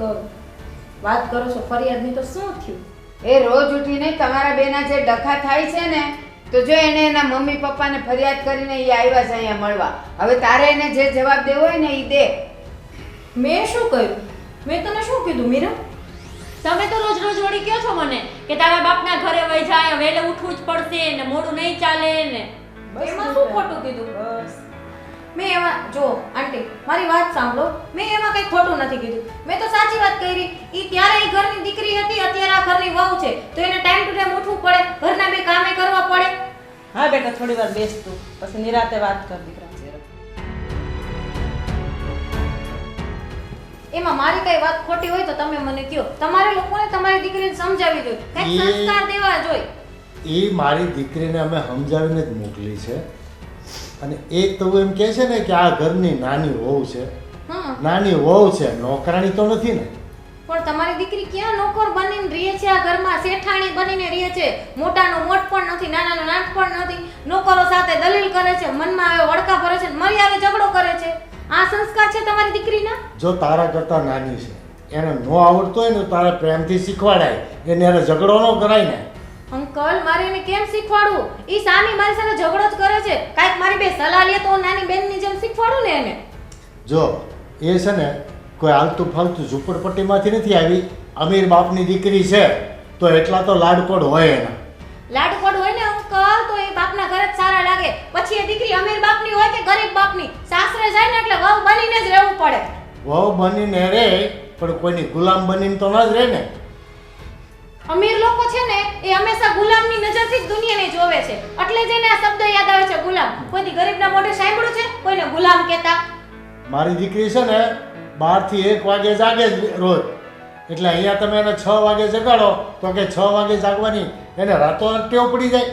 વાત કરો છો ફરિયાદની, તો શું થયું? એ રોજ ઉઠીને તમારા બેના જે ડખા થાય છે ને, તો જો એને એના મમ્મી પપ્પાને ફરિયાદ કરીને એ આવ્યા છે અહીંયા મળવા. હવે તારે એને જે જવાબ દેવો હોય ને એ દે. મેં શું કહ્યું? મેં તને શું કીધું મીરા? તમે તો રોજ રોજ વળી કહો છો મને કે તારા બાપના ઘરે વહી જાય, વહેલે ઉઠવું જ પડશે ને, મોડું નહીં ચાલે ને. એમાં શું ખોટું કીધું? બસ મેં એમાં જો આંટી મારી વાત સાંભળો, મેં એમાં કંઈ ખોટું નથી કીધું. મેં તો સાચી વાત કરી. ઈ ત્યારે ઈ ઘરની દીકરી હતી, અત્યારે આ ઘરની વહુ છે, તો એને ટાઈમ ટુ ટાઈમ ઉઠવું પડે, ઘરના બે કામે કરવા પડે. હા બેટા થોડી વાર બેસ તું, પછી નિરાતે વાત કર દીકરા. એમાં મારી કઈ વાત ખોટી હોય તો તમે મને કહો. તમારે લોકોને તમારી દીકરીને સમજાવી જોઈએ, કંઈક સંસ્કાર દેવા જોઈએ. એ મારી દીકરીને અમે સમજાવીને જ મોકલી છે. અને એક તો એમ કહે છે ને કે આ ઘરની નાની વહુ છે. હા નાની વહુ છે, નોકરાણી તો નથી ને. પણ તમારી દીકરી ક્યાં નોકર બનીને રહે છે? આ ઘરમાં શેઠાણી બનીને રહે છે. મોટાનો મોટ પણ નથી, નાનાનો નાટ પણ નથી. નોકરો સાથે દલીલ કરે છે, મનમાં આવે વડકા ભરે છે, મરી આવે ઝઘડો કરે છે. આ સંસ્કાર છે તમારી દીકરીના? જો તારા કરતાં નાની છે, એને ન આવડતું હોય ને તો તારે પ્રેમથી શીખવાડાય, એને યારે ઝઘડો ન કરાય ને. અંકલ મારે એને કેમ શીખવાડું? ઈ સામી મારી સાથે ઝઘડો જ કરે છે. કાંઈક મારી બે સલાહ લે તો નાની બેનની જેમ શીખવાડું ને એને. જો એ છે ને કોઈ આલતુ ફાલતુ ઝૂંપડપટ્ટીમાંથી નથી આવી. અમીર બાપની દીકરી છે તો એટલા તો લાડકોડ હોય એના. લાડકોડ હોય ને અંકલ તો એ બાપના ઘરે જ સારા લાગે. પછી એ દીકરી અમીર બાપની હોય કે ગરીબ બાપની, સાસરે જાય ને એટલે વહુ બનીને જ રહેવું પડે. વહુ બનીને રે પણ કોઈની ગુલામ બનીને તો ન જ રહે ને. અમીર લોકો છે ને એ હંમેશા ગુલામની નજરથી જ દુનિયાને જોવે છે, એટલે જ એને આ શબ્દ યાદ આવે છે ગુલામ. કોઈ ગરીબના મોઢે સાંભળ્યું છે કોઈને ગુલામ કહેતા? મારી દીકરી છે ને 12 થી 1 વાગે જાગે જ રોજ. એટલે અહીંયા તમે એને 6 વાગે જગાડો તો કે 6 વાગે જાગવાની એને રાતો ટેવ પડી જાય.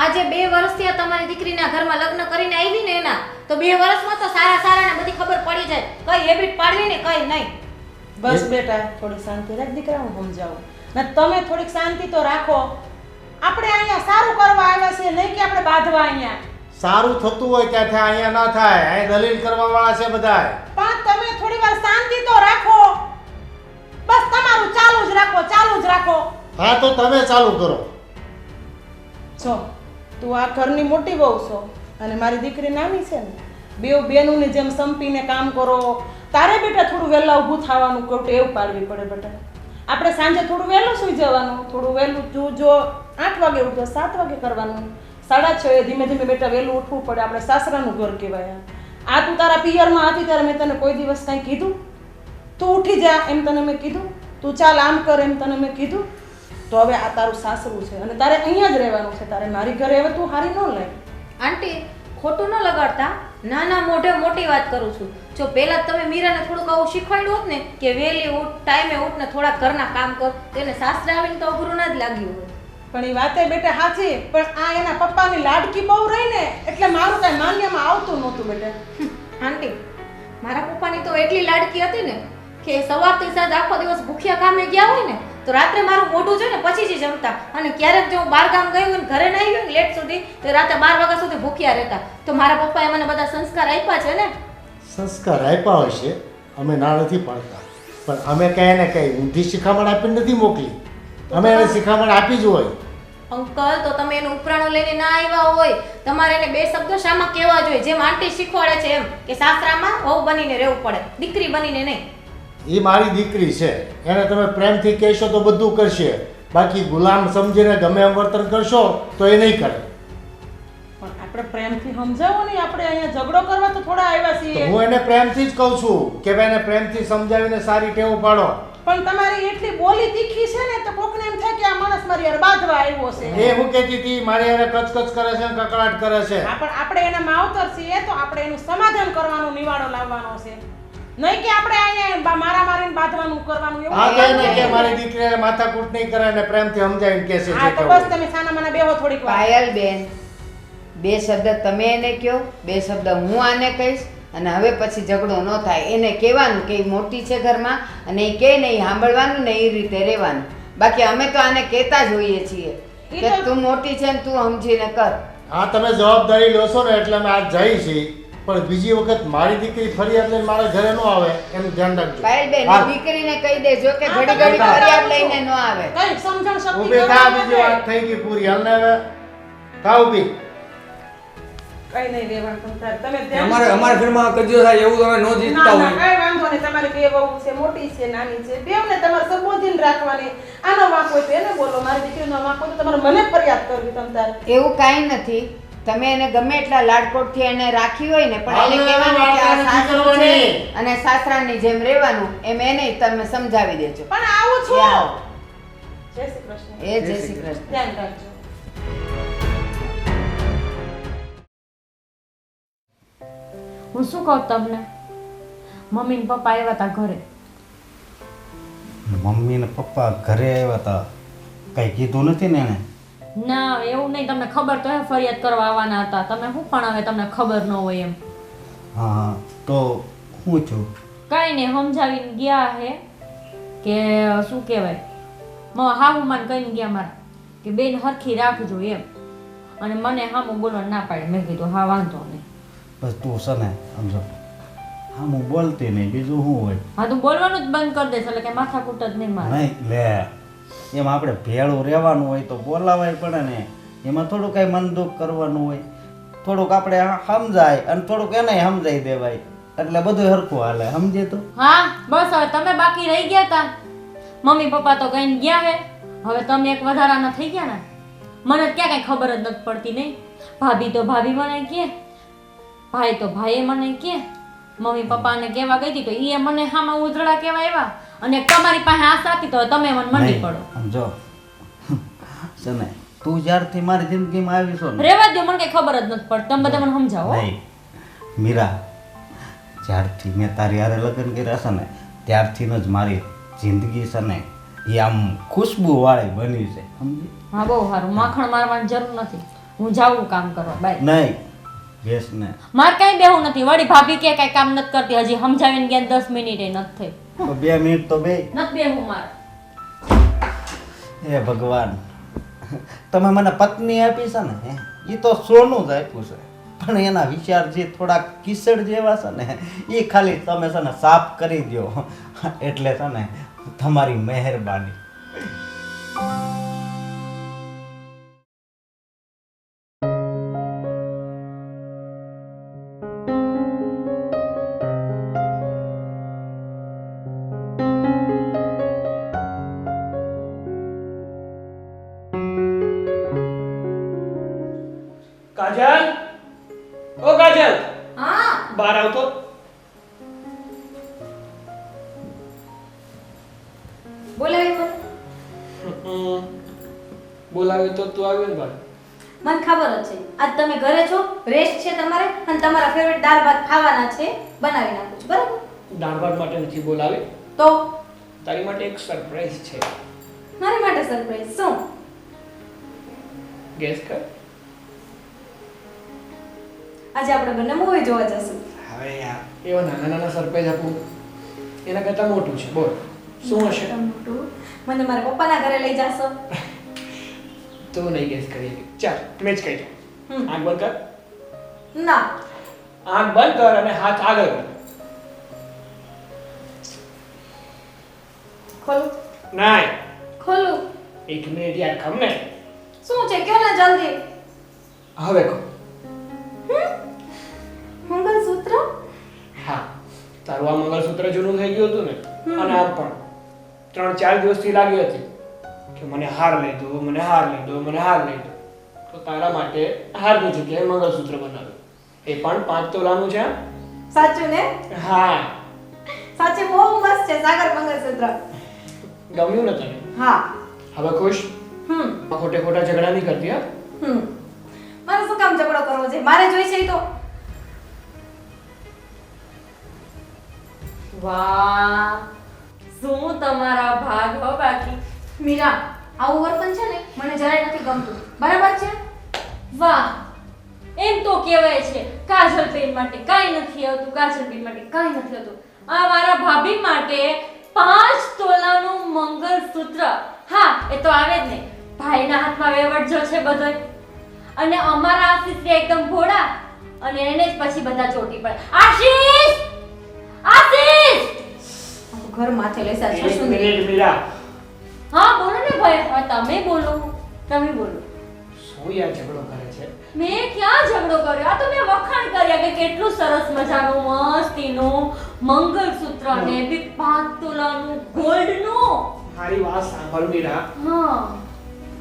આજે 2 વર્ષથી આ તમારી દીકરીના ઘરમાં લગ્ન કરીને આવી ને એના, તો 2 વર્ષમાં તો સારા સારાને બધી ખબર પડી જાય કઈ હેબિટ પાડવી ને કઈ નહીં. બસ બેટા થોડી શાંતિ રાખ દીકરા, હું સમજાવું. ને તમે થોડીક શાંતિ તો રાખો. આપણે અહીંયા સારું કરવા આવ્યા છીએ, નહીં કે આપણે બાંધવા અહીંયા. સારું થતું હોય ત્યાંથી અહીંયા ના થાય, અહીંયા દલીલ કરવા વાળા છે બધા. પણ તમે થોડી વાર શાંતિ તો રાખો. બસ તમારું ચાલુ જ રાખો, ચાલુ જ રાખો. હા તો તમે ચાલુ કરો. જો તું આ ઘરની મોટી વહુ છો અને મારી દીકરી નાની છે ને, બેવ બેનુંની જેમ સંપીને કામ કરો. તારે બેટા થોડું વહેલા ઊભું થવાનું કહું એવું પાડવી પડે બેટા. આપણે સાંજે થોડું વહેલું સૂઈ જવાનું, થોડું વહેલું તું જો 8 વાગે ઉઠો 7 વાગે કરવાનું, 6:30 ધીમે ધીમે બેટા વહેલું ઉઠવું પડે. આપણે સાસરાનું ઘર કહેવાય. આ તું તારા પિયરમાં હતી ત્યારે મેં તને કોઈ દિવસ કંઈ કીધું? તું ઉઠી જા એમ તને મેં કીધું? તું ચાલ આમ કર એમ તને મેં કીધું? તો હવે આ તારું સાસરું છે અને તારે અહીંયા જ રહેવાનું છે. તારે મારી ઘરે હવે તું હારી ન લાય. આંટી ખોટું ન લગાડતા. નાના મોઢે મોટી વાત કરું છું. જો પહેલા જ તમે મીરાને થોડુંક આવું શીખવાડ્યું હોત ને કે વહેલી ઉઠ, ટાઈમે ઉઠ ને થોડા ઘરના કામ કર, તો એને સાસરે આવીને તો અઘરું ના જ લાગ્યું હોય. પણ એ વાતે બેટા સાચી, પણ આ એના પપ્પાની લાડકી બહુ રહી ને એટલે મારું કાંઈ માન્યમાં આવતું નહોતું બેટા. આંટી, મારા પપ્પાની તો એટલી લાડકી હતી ને કે સવારથી સાંજ આખો દિવસ ભૂખ્યા કામે ગયા હોય ને તો રાત્રે મારું મોઢું જોઈને પછી જ જમતા. અને ક્યારેક જો હું બહાર ગામ ગઈ હોય ને ઘરે ન આવી હોય ને લેટ સુધી તો રાતે 12 વાગ્યા સુધી ભૂખ્યા રહેતા. તો મારા પપ્પાએ મને બધા સંસ્કાર આપ્યા છે ને. સંસ્કાર આપ્યા હશે, અમે ના નથી પાડતા, પણ અમે કઈ એને કઈ ઊંધી શિખામણ આપીને નથી મોકલી. અમે એને શિખામણ આપી જ હોય. અંકલ, તો તમે એનું ઉપરાણો લઈને ના આવ્યા હોય. તમારે એને બે શબ્દો શામાં કહેવા જોઈએ, જેમ આંટી શીખવાડે છે એમ કે સાસરામાં વહુ બનીને રહેવું પડે, દીકરી બનીને નહીં. એ મારી દીકરી છે, એને તમે પ્રેમથી કહેશો તો બધું કરશે, બાકી ગુલામ સમજીને ગમે એમ વર્તન કરશો તો એ નહીં કરે. પણ આપણે પ્રેમથી સમજાવો ને, આપણે અહીંયા ઝઘડો કરવા તો થોડા આવ્યા તો છીએ. હું એને પ્રેમથી જ કહું છું કે ભાઈ એને પ્રેમથી સમજાવીને સારી ટેવ પાડો. પણ તમારી એટલી બોલી તીખી છે ને તો કોકને એમ થાય કે આ માણસ મારી યાર બાંધવા આવ્યો છે. એ હું કહેતી હતી મારી એને કચકચ કરે છે ને કકડાટ કરે છે. આપણે એના માવતર છીએ તો આપણે એનું સમાધાન કરવાનું, નિવાડો લાવવાનો છે. નહીં કે આપણે અહીંયા મારા મારીને બાંધવાનું કરવાનું એવું. આ કહે ને કે મારી દીકરીને માથાકૂટ નહીં કરે ને પ્રેમથી સમજાવીને કહે છે. હા તો બસ તમે સાના મને બેહો થોડીક વાર. પાયલ બેન, બે શબ્દ તમે એને કહો, બે શબ્દ હું આને કહીશ, અને હવે પછી ઝઘડો ન થાય. એને કહેવાનું કે એ મોટી છે ઘરમાં અને એ કહે ને એ સાંભળવાનું ને એ રીતે રહેવાનું. બાકી અમે તો આને કહેતા જ હોઈએ છીએ કે તું મોટી છે ને તું સમજીને કર. હા, તમે જવાબદારી લો છો ને એટલે અમે આજ જઈએ છીએ, પણ બીજી વખત મારી દીકરી ફરિયાદ લઈને મારા ઘરે ન આવે એનું ધ્યાન રાખજો. પાયલ બેન, દીકરીને કહી દેજો કે ઘડી ઘડી ફરિયાદ લઈને ન આવે. કઈ સમજણ શક્તિ ઊભી થા, બીજી વાત થઈ ગઈ પૂરી. હાલ ને હવે થા ઊભી. કઈ નહીં રહેવાનું તમે ધ્યાન અમારા ઘરમાં કજિયો થાય એવું તમે ન જીતતા ના, ના, હોય. કાંઈ વાંધો નહીં. તમારી બે વહુ છે, મોટી છે, નાની છે, બેવને તમારે સંબોધીને રાખવાની. આનો વાંક હોય તો એને બોલો, મારી દીકરીનો વાંક હોય તો તમારે મને ફરિયાદ કરવી તમ તારે. એવું કાંઈ નથી. તમે એને ગમે એટલા લાડકોટથી એને રાખી હોય ને, પણ એને કહેવાનું કે આ સાસરું છે અને સાસરાની જેમ રહેવાનું, એમ એને તમે સમજાવી દેજો. પણ આવું એ છું. આવો. જય શ્રી કૃષ્ણ. એ જય શ્રી કૃષ્ણ. ધ્યાન રાખજો. હું શું કહું તમને, મમ્મી ને પપ્પા આવ્યા હતા ઘરે. મમ્મી ને પપ્પા ઘરે આવ્યા હતા, કઈ કીધું નથી ને એને? ના એવું નહીં, તમને ખબર તો હે ફરિયાદ કરવા આવવાના હતા. તમે શું પણ હવે તમને ખબર ન હોય એમ. હા, તો હું છું. કઈ નહીં, સમજાવીને ગયા હે કે શું કહેવાય હાહુમાન કહીને ગયા મારા કે બેન હરખી રાખજો એમ, અને મને હામું બોલવા ના પાડે. મેં કીધું હા વાંધો નહીં. બસ તું છે ને સમજો, હા હું બોલતી નહીં, બીજું શું હોય. હા તું બોલવાનું જ બંધ કરી દઈશ એટલે કે માથાકૂટ જ નહીં મારે. નહીં લે, એમ આપણે ભેળું રહેવાનું હોય તો બોલાવાય પડે ને. એમાં થોડું કાંઈ મન દુઃખ કરવાનું હોય, થોડુંક આપણે સમજાય અને થોડુંક એને સમજાઈ દેવાય, એટલે બધું હરખું હાલે. સમજે તો? હા બસ હવે તમે બાકી રહી ગયા તા. મમ્મી પપ્પા તો કહીને ગયા હે, હવે તમે એક વધારાના થઈ ગયા ને. મને ક્યાં કઈ ખબર જ નથી પડતી. નહીં ભાભી તો ભાભી મને કહે, ભાઈ તો ભાઈએ મને કહે, મમ્મી પપ્પાને કહેવા ગઈ હતી તો એ મને હામાં ઉધડા કહેવા આવ્યા, અને તમારી પાસે આશા હતી તો તમે મને મંડી પડો. સમજો છે ને, તું જ્યારથી મારી જિંદગીમાં આવી છો ને, રેવા દો, મને કઈ ખબર જ નથી પડતી. તમે બધા મને સમજાવો. નહીં મીરા, જ્યારથી મેં તારી હારે લગ્ન કર્યા છે ને ત્યારથી જ મારી જિંદગી છે ને એ આમ ખુશ્બુ વાળી બની છે. સમજી? હા બહુ સારું, માખણ મારવાની જરૂર નથી. હું જાઉં કામ કરવા. બાય. નહીં બેસ ને. મારે કઈ બેહું નથી. વળી ભાભી કે કઈ કામ નથી કરતી, હજી સમજાવીને ગયા 10 મિનિટે નથી થઈ. તો 2 મિનિટ તો બે. નથી બેહું મારે. હે ભગવાન, તમે મને પત્ની આપી છે ને એ તો સોનું જ આપ્યું છે, પણ એના વિચાર જે થોડા કિસડ જેવા છે ને એ ખાલી તમે છે ને સાફ કરી દો એટલે છે ને તમારી મહેરબાની. કાજલ, ઓ કાજલ, હા બહાર આવતો. બોલાવી મને. બોલાવી તો તું આવ્યો ને બહાર. મને ખબર જ છે આજ તમે ઘરે છો, રેસ્ટ છે તમારે અને તમારા ફેવરેટ દાળ ભાત ખાવાના છે, બનાવી નાખું છું બરાબર? દાળ ભાત માટે નથી બોલાવી, તો તારી માટે એક સરપ્રાઈઝ છે. મારી માટે સરપ્રાઈઝ શું? ગેસ કર. આજે આપણે બંને મૂવી જોવા જશું. હવે યાર એવા નાના નાના સરપ્રાઈઝ આપું એના કરતાં મોટું છે. બોલ શું હશે? મોટું. મને મારા પપ્પાના ઘરે લઈ જાશો? તું નહીં ગેસ કરી શકે. ચાલ મેં જ કહી દઉં. આંખ બંધ કર. ના. આંખ બંધ કર અને હાથ આગળ કર. ખોલું? નાય. ખોલું. એક મિનિટ યાર ખમને. શું છે કયો ને જલ્દી. હવે કહો. મંગળસૂત્ર? હા, તારું આ મંગળસૂત્ર જૂનું થઈ ગયું હતું ને, અને આ પણ 3-4 દિવસથી લાગી હતી કે મને હાર લઈ દો, મને હાર લઈ દો, મને હાર લઈ દો. તો તારા માટે હારની જગ્યાએ મંગળસૂત્ર બનાવ્યું. એ પણ 5 તોલાનું છે. સાચું ને? હા. સાચે બહુ મસ્ત છે સાગર મંગળસૂત્ર. ગમ્યું ને તને? હા. હવે ખુશ? ખોટે ખોટા ઝઘડા નહીં કરતી હા? મારે શું કામ ઝઘડો કરવો છે? મારે જોઈ છે ઈ તો. વાહ, શું તમારા ભાગ હો બાકી. મીરા, આવું વર્તન છે ને મને જરાય નથી ગમતું. બરાબર છે? વાહ, એમ તો કહેવાય છે કાજલ બેન માટે કાંઈ નથી આવતું, કાજલ બેન માટે કાંઈ નથી આવતું. આ મારા ભાભી માટે 5 તોલાનું મંગળસૂત્ર. હા, એ તો આવે જ ને. ભાઈના હાથમાં વેવટ જો છે બધોય. અને અમારા આશીષ એકદમ ભોળા, અને એને જ પછી બધા ચોટી પડે. આશીષ! આશીષ! ઘર માથે લેસા છે એક શું? મિનિટ મીરા. હા બોલો ને ભાઈ. હા તમે બોલો, તમે બોલો. શું યાર ઝઘડો કરે છે? મેં ક્યાં ઝઘડો કર્યો? આ તો મેં વખાણ કર્યા કે કેટલું સરસ મજાનું મસ્તીનું મંગળસૂત્ર ને બી 5 તોલાનું ગોલ્ડનું. મારી વાત સાંભળ મીરા. હા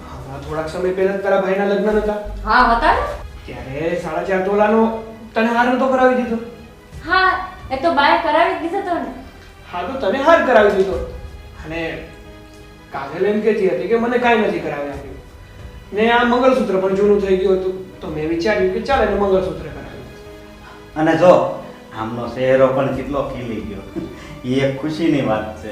હમણાં થોડાક સમય પહેલા તારા ભાઈના લગ્ન હતા, હા હતા ને? ત્યારે 4.5 તોલાનો તને હાર નતો કરાવી દીધો. હા એ તો બાય કરાવી જ દીધો તો ને. હા તો તને હાર કરાવી દીધો, અને કાજલ એમ કહેતી હતી કે મને કાંઈ નથી કરાવી આપ્યું, ને આ મંગળસૂત્ર પણ જૂનું થઈ ગયું હતું. તો મેં વિચાર્યું કે ચાલ એને મંગળસૂત્ર કરાવી. અને જો આમનો ચહેરો પણ કેટલો ખીલી ગયો, એ એક ખુશીની વાત છે.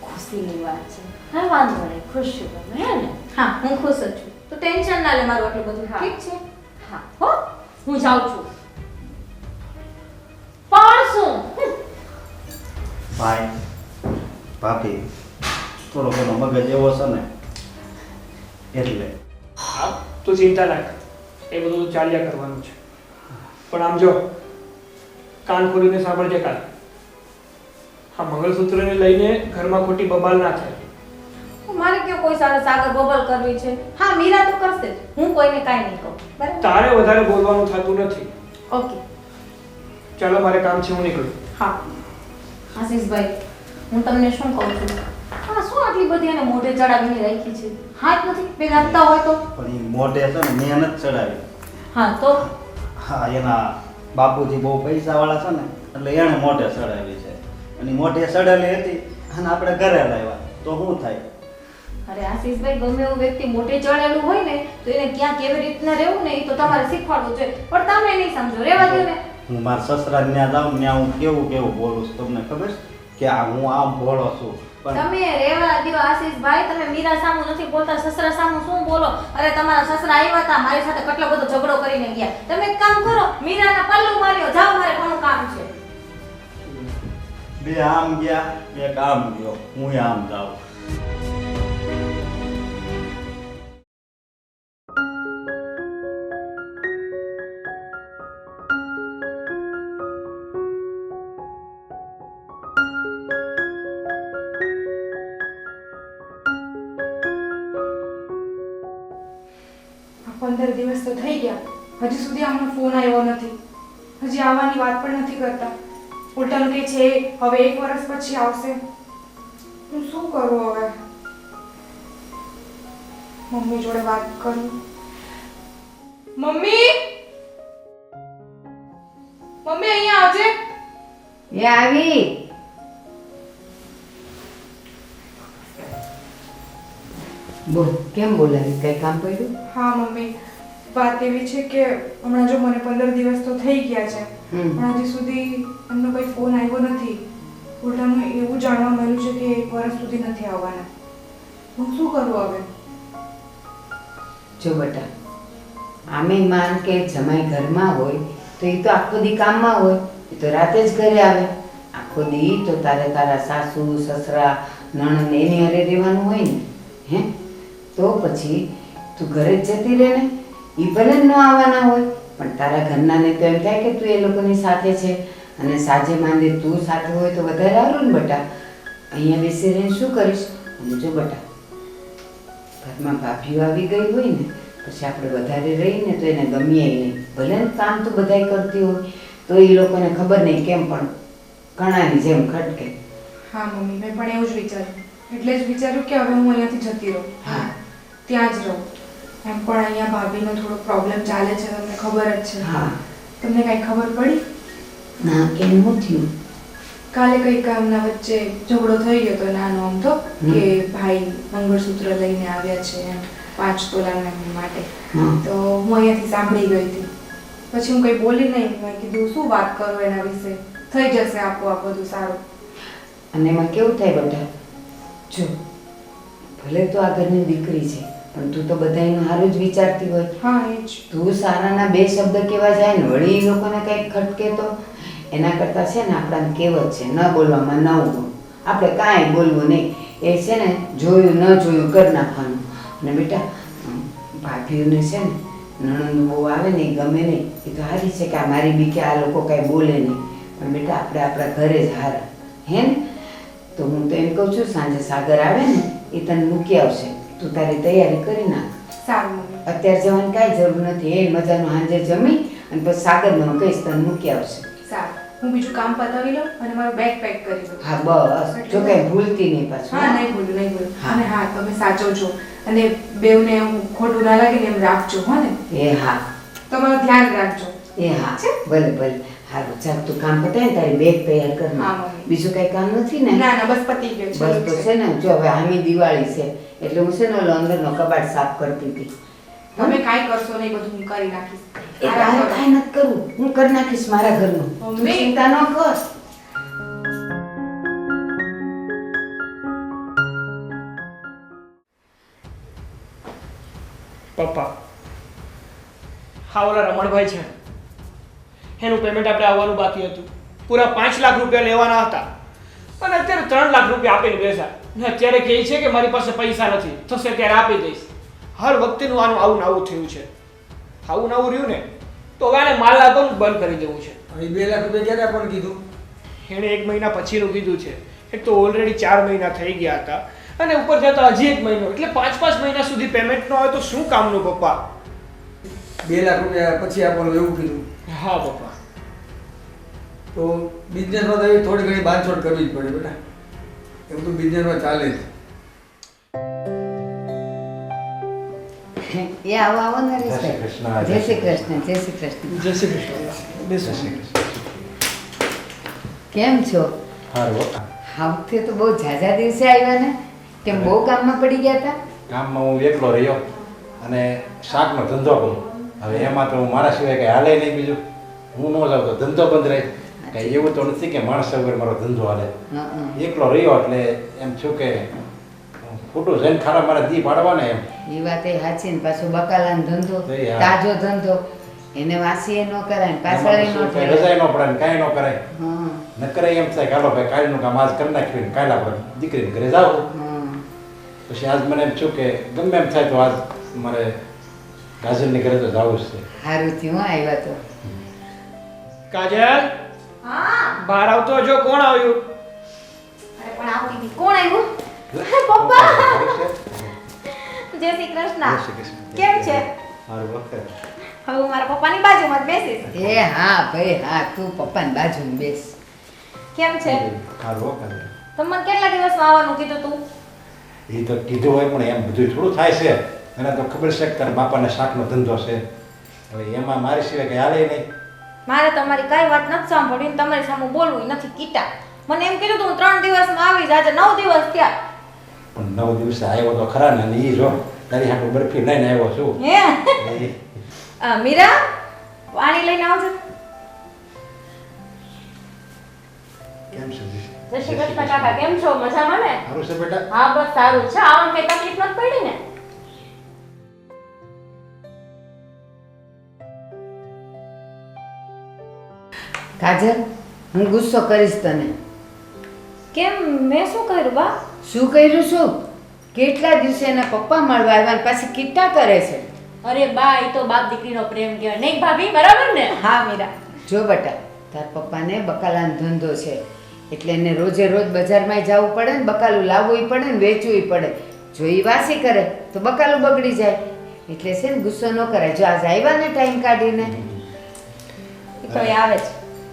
ખુશીની વાત છે. હા વાંધો નહીં, ખુશ છું તમે હે ને? હા, હું ખુશ જ છું. તો ટેન્શન ના લે મારું આટલું બધું. હા. ઠીક છે? હા હો, હું જાઉં છું. પણ શું? ભાઈ ભાભી થોડો ઘણો મગજ એવો છે ને એટલે. હા તું ચિંતા ના કર, એ બધું ચાલ્યા કરવાનું છે. પણ આમ જો કાન ખોલીને સાંભળજે કાલ. હા મંગળસૂત્રને લઈને ઘરમાં ખોટી બબાલ ના થાય. મારે ક્યાં કોઈ સાથે સાગર બબલ કરવી છે? હા, મીરા તો કરશે જ. હું કોઈને કાંઈ નહીં કહું. બરાબર? તારે વધારે બોલવાનું થતું નથી. ઓકે. ચાલો મારે કામ છે, હું નીકળું. હા. આશીષભાઈ, હું તમને શું કહું છું? આ શું આટલી બધી એને મોઢે ચડાવીને રાખી છે? હાથ નથી પેલાતા હોય તો? પણ એ મોઢે છે ને મહેનત ચડાવી. હા તો હા એના બાપુજી બહુ પૈસાવાળા છે ને એટલે એણે મોઢે ચડાવી છે, અને મોઢે ચડાવેલી હતી અને આપણે ઘરે લાવ્યા તો શું થાય? અરે આશીષભાઈ, ગમે એવું વ્યક્તિ મોઢે ચડેલું હોય ને તો એને ક્યાં કેવી રીતના રહેવું ને એ તો તમારે શીખવાડવું જોઈએ. પણ તમે નહીં સમજો, રહેવા દો ને. હું મારા સસરા ત્યાં જાઉં ત્યાં હું કેવું કેવું બોલું છું તમને ખબર છે કે આ હું આમ ભોળો છું, પણ તમે રહેવા દો આશીષભાઈ. તમે મીરા સામું નથી બોલતા, સસરા સામું શું બોલો? અરે તમારા સસરા આવ્યા હતા, મારી સાથે કેટલો બધો ઝઘડો કરીને ગયા. તમે એક કામ કરો, મીરાના પલ્લું માર્યો, જાઓ, મારે ઘણું કામ છે. બે આમ ગયા એક આમ ગયો, હું આમ જાઉં. આ 15 દિવસ તો થઈ ગયા, હજી સુધી અમને ફોન આવ્યો નથી. હજી આવવાની વાત પણ નથી કરતા. ઉલટાનું કે છે હવે 1 વર્ષ પછી આવશે. હું શું કરું હવે? મમ્મી જોડે વાત કરું. મમ્મી, મમ્મી અહીંયા આવજે. એ આવી. બોલ કેમ બોલાવી કઈ કામ પડ્યું? હા મમ્મી, વાત એવી છે કે હમણાં જો મને 15 દિવસ તો થઈ ગયા છે, પણ હજી સુધી એમનો કોઈ ફોન આવ્યો નથી. ઉલટાનું એવું જાણવા મળ્યું છે કે 1 વર્ષ સુધી નથી આવવાના. હું શું કરું હવે? જો બેટા, આમે માન કે જમાઈ ઘરમાં હોય તો એ તો આખો દી કામમાં હોય, એ તો રાતે જ ઘરે આવે. આખો દી તો તારે તારા સાસુ સસરા નણંદ એની હારે રહેવાનું હોય ને. હે તો પછી તું ઘરે જ જતી રહે ને. એ ભલે ન આવવાના હોય પણ તારા ઘરનાને તો એમ થાય કે તું એ લોકોની સાથે છે, અને સાંજે માંદે તું સાથે હોય તો વધારે સારું ને બેટા. અહીંયા બેસી રહીને શું કરીશ? અને જો બેટા, ઘરમાં ભાભીઓ આવી ગઈ હોય ને પછી આપણે વધારે રહીને તો એને ગમીએ નહીં. ભલે ને કામ તો બધાય કરતી હોય તો એ લોકોને ખબર નહીં કેમ પણ કણાની જેમ ખટકે. હા મમ્મી, મેં પણ એવું જ વિચાર્યું. એટલે જ વિચાર્યું કે હવે હું અહીંયાથી જતી રહું, હા ત્યાં જ રહું. એમ પણ અહીંયા ભાભીનો થોડો પ્રોબ્લેમ ચાલે છે, તમને ખબર જ છે. હા. તમને કાંઈ ખબર પડી? ના કેમ શું થયું? કાલે કંઈક એમના વચ્ચે ઝઘડો થઈ ગયો તો નાનો અમથો, કે ભાઈ મંગળસૂત્ર લઈને આવ્યા છે એમ 5 તોલાના માટે. તો હું અહીંયાથી સાંભળી ગઈ હતી. પછી હું કંઈ બોલી નહીં. મેં કીધું શું વાત કરું એના વિશે, થઈ જશે આપોઆપ બધું સારું. અને એમાં કેવું થાય બેટા, જો ભલે તો આ ઘરની દીકરી છે પણ તું તો બધાયનું સારું જ વિચારતી હોય. હા એ જ. તું સારાના 2 શબ્દ કેવા જાય ને વળી એ લોકોને કંઈક ખટકે તો એના કરતાં છે ને આપણાને કહેવત છે, ન બોલવામાં 9 ગુણ. આપણે કાંઈ બોલવું નહીં, એ છે ને જોયું ન જોયું કરી નાખવાનું. અને બેટા ભાભીઓને છે ને નણંદ બહુ આવે ને એ ગમે નહીં. એ તો સારી છે કે આ મારી બી કે આ લોકો કાંઈ બોલે નહીં, પણ બેટા આપણે આપણા ઘરે જ હારા. હે ને? તો હું તો એમ કહું છું સાંજે સાગર આવે ને એ તને મૂકી આવશે, તું તારી તૈયારી કરી નાખ. સારું મમ્મી. અત્યારે જવાની કાંઈ જરૂર નથી. એ મજાનું સાંજે જમી અને પછી સાગરને હું કહીશ તને મૂકી આવશે. સારું, હું બીજું કામ પતાવી લઉં અને મારું બેગ પેક કરી દઉં. હા બસ, જો કઈ ભૂલતી નહીં પાછું. હા નહીં ભૂલું, નહીં ભૂલું. હા. અને હા તમે સાચવજો અને બેવને હું ખોટું ના લાગે ને એમ રાખજો. હો ને? એ હા, તમારું ધ્યાન રાખજો. એ હા, ભલે ભલે. હારું ચાલ તું કામ પતાય ને તારી બેગ તૈયાર કર. હા, મમ્મી. બીજું કઈ કામ નથી ને? ના ના બસ પતી ગયો છે. બસ તો છે ને, જો હવે આમી દિવાળી છે એટલે હું છે ને ઓલો અંદરનો કબાટ સાફ કરતી હતી. તમે કાંઈ કરશો નહીં, બધું હું કરી નાખીશ. એ તારે કાંઈ નથી કરવું, હું કરી નાખીશ મારા ઘરનું. તું મમ્મી. ચિંતા ન કર. પપ્પા, હા ઓલા રમણભાઈ છે એનું પેમેન્ટ આપણે આવવાનું બાકી હતું. પૂરા 5 લાખ રૂપિયા લેવાના હતા અને અત્યારે 3 લાખ રૂપિયા આપીને બેસા. ને અત્યારે કહે છે કે મારી પાસે પૈસા નથી, થશે ત્યારે આપી દઈશ. હર વખતેનું આનું આવું નવું થયું છે. આવું નવું રહ્યું ને તો હવે આને માલ લાવવાનું બંધ કરી દેવું છે. એ 2 લાખ રૂપિયા ક્યારે પણ કીધું? એણે 1 મહિના પછીનું કીધું છે. એક તો ઓલરેડી 4 મહિના થઈ ગયા હતા અને ઉપર જતા હજી 1 મહિનો, એટલે 5 મહિના સુધી પેમેન્ટ ન આવે તો શું કામનું પપ્પા? 2 લાખ રૂપિયા પછી આપવાનું એવું કીધું. હા પપ્પા. તો બિઝનેસમાં તો એવી થોડી ઘણી બાંધછોડ કરવી જ પડે બેટા. એવું તો બિઝનેસમાં ચાલે જ. એ આવો આવો ને હરીશભાઈ. કૃષ્ણ. જય શ્રી કૃષ્ણ. જય શ્રી કૃષ્ણ. જય શ્રી કૃષ્ણ. બેસો. કેમ છો? સારું. આ વખતે તો બહુ ઝાઝા દિવસે આવ્યા ને. કેમ બહુ કામમાં પડી ગયા હતા? ગામમાં હું એકલો રહ્યો અને શાકનો ધંધો કરું. હવે એમાં તો મારા સિવાય કંઈ હાલે નહીં બીજું. હું ન જાઉં તો ધંધો બંધ રહે. કંઈ એવું તો નથી કે માણસ વગર મારો ધંધો હાલે. એકલો રહ્યો એટલે એમ છું કે ખોટું જઈને ખારા મારા દી પાડવાને એમ. એ વાત એ સાચી ને. પાછો બકાલાનો ધંધો, તો યાર. તાજો ધંધો, એને વાસી એ ન કરાય, પાછળ એ ન એમાં થાય. રજાય ન પડે ને કાંઈ ન કરાય. હા ન કરાય એમ થાય કે હાલો ભાઈ કાલનું કામ આજ કરી નાખ્યું ને કાલ આપણે દીકરીને ઘરે જાવ. હા. પછી આજ મને એમ છું કે ગમે એમ થાય તો આજ મારે ગાજરની ઘરે તો જવું જ છે. સારું થયું હો આવ્યા તો. કાજલ, હા. બહાર આવતો જો કોણ આવ્યું? અરે પણ આવતી હતી. કોણ આવ્યું? પપ્પા. જય શ્રી કૃષ્ણ. કેમ છે? સારું વખત. હવે હું મારા પપ્પાની બાજુમાં જ બેસીશ. એ હા ભાઈ હા, તું પપ્પાની બાજુમાં બેસ. કેમ છે? સારું વખત. તમે મને કેટલા દિવસમાં આવવાનું કીધું તું? એ તો કીધું હોય પણ એમ બધું થોડું થાય છે. મને તો ખબર છે કે તારા બાપાને શાકનો ધંધો છે. હવે એમાં મારી સિવાય કંઈ હાલે નહીં. મારે તમારી કઈ વાત નથી સાંભળવી ને તમારી સામે બોલવું નથી કીટા. મને એમ કીધું તું 3 દિવસમાં આવીશ, આજે 9 દિવસ થયા. પણ 9 દિવસે આવ્યો તો ખરા ને, અને ઈ જો તારી હાટુ બરફી લઈને આવ્યો છું. હે મીરા, પાણી લઈને આવજો. કેમ છે જી? જય શ્રી કૃષ્ણ કાકા, કેમ છો? મજામાં ને? સારું છે બેટા? હા બસ સારું છે. આવામાં કઈ તકલીફ નથી પડી ને? કાજલ, હું ગુસ્સો કરીશ તને. કેમ, મેં શું કર્યું બા? શું કર્યું છું? કેટલા દિવસે એના પપ્પા મળવા આવ્યા ને પાછી કિટ્ટા કરે છે. અરે બા, એ તો બાપ દીકરીનો પ્રેમ કહેવાય નહીં ભાભી, બરાબર ને? હા મીરા, જો બેટા, તાર પપ્પાને બકાલાનો ધંધો છે એટલે એને રોજે રોજ બજારમાં જવું પડે ને, બકાલું લાવવું પડે ને વેચવું પડે. જો એ વાસી કરે તો બકાલું બગડી જાય. એટલે છે ને ગુસ્સો ન કરાય. જો આજ આવ્યા ને ટાઈમ કાઢીને, એ તો આવે છે.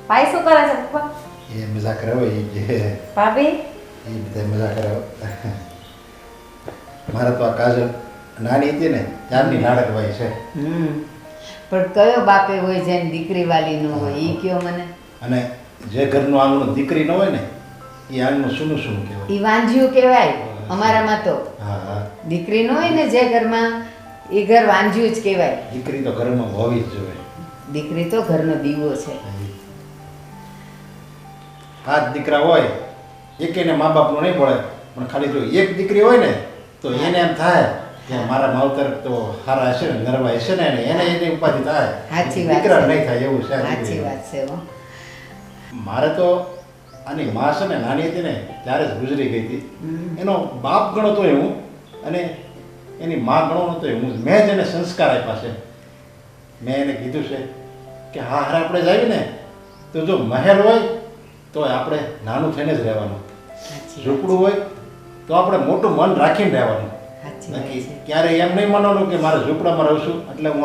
ભાઈ શું કરે છે પપ્પા? એ મજા કરે હોય એ ભાભી બધા મજા કરે. મારે તો આ કાજલ નાની હતી ને ત્યારની લાડકવાઈ છે. પણ કયો બાપે હોય જેને દીકરી વાલી ન હોય એ કયો મને. અને જે ઘરનું આંગણું દીકરી ન હોય ને એ આંગણું સુનું સુનું કહેવાય. એ વાંજ્યું કહેવાય અમારામાં તો. હા હા, દીકરી ન હોય ને જે ઘરમાં, એ ઘર વાંજ્યું જ કહેવાય. દીકરી તો ઘરમાં હોવી જ જોઈએ. દીકરી તો ઘરનો દીવો છે. 7 દીકરા હોય એકેને મા બાપનું નહીં પડે, પણ ખાલી જો એક દીકરી હોય ને તો એને એમ થાય કે મારા માવતર તો સારા હશે ને, નરવા હશે ને, એને એની ઉપાધિ થાય. સાચી વાત દીકરા છે. નહીં થાય એવું છે આ સાચી દીકરી. વાત છે હો. મારે તો આની માં છે ને નાની હતી ને ત્યારે જ ગુજરી ગઈ હતી. એનો બાપ ગણો તોય હું, અને એની માં ગણો નતોય હું. મેં જ એને સંસ્કાર આપ્યા છે. મેં એને કીધું છે કે હા હારે આપણે જઈએ ને તો જો મહેલ હોય તો આપણે નાનું થઈને જ રહેવાનું, સાચી વાત ઝૂંપડું હોય તો આપણે મોટું મન રાખીને રહેવાનું. સાચી વાત બાકી છે. ક્યારેય એમ નહીં માનવાનું કે મારે ઝૂંપડામાં રહું છું એટલે હું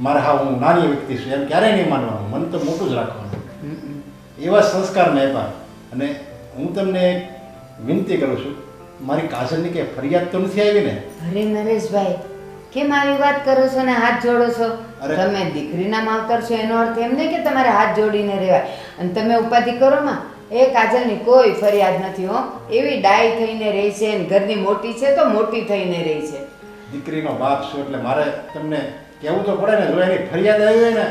મારે હા હું નાની વ્યક્તિ છું, એમ ક્યારેય નહીં માનવાનું. મન તો મોટું જ રાખવાનું. એવા સંસ્કાર મેં આપ્યા. અને હું તમને એક વિનંતી કરું છું, મારી કાજલની કે ફરિયાદ તો નથી આવી ને? અરે નરેશભાઈ, કેમ આવી વાત કરો છો ને હાથ જોડો છો? અરે. તમે દીકરીના માવતર છો એનો અર્થ એમ નહીં કે તમારે હાથ જોડીને રહેવાય. અને તમે ઉપાધિ કરો માં, એ કાજલની કોઈ ફરિયાદ નથી હો. એવી ડાય થઈને રહી છે ને ઘરની મોટી છે તો મોટી થઈને રહી છે. દીકરીનો બાપ છું એટલે મારે તમને કહેવું તો પડે ને. જો એની ફરિયાદ આવી હોય ને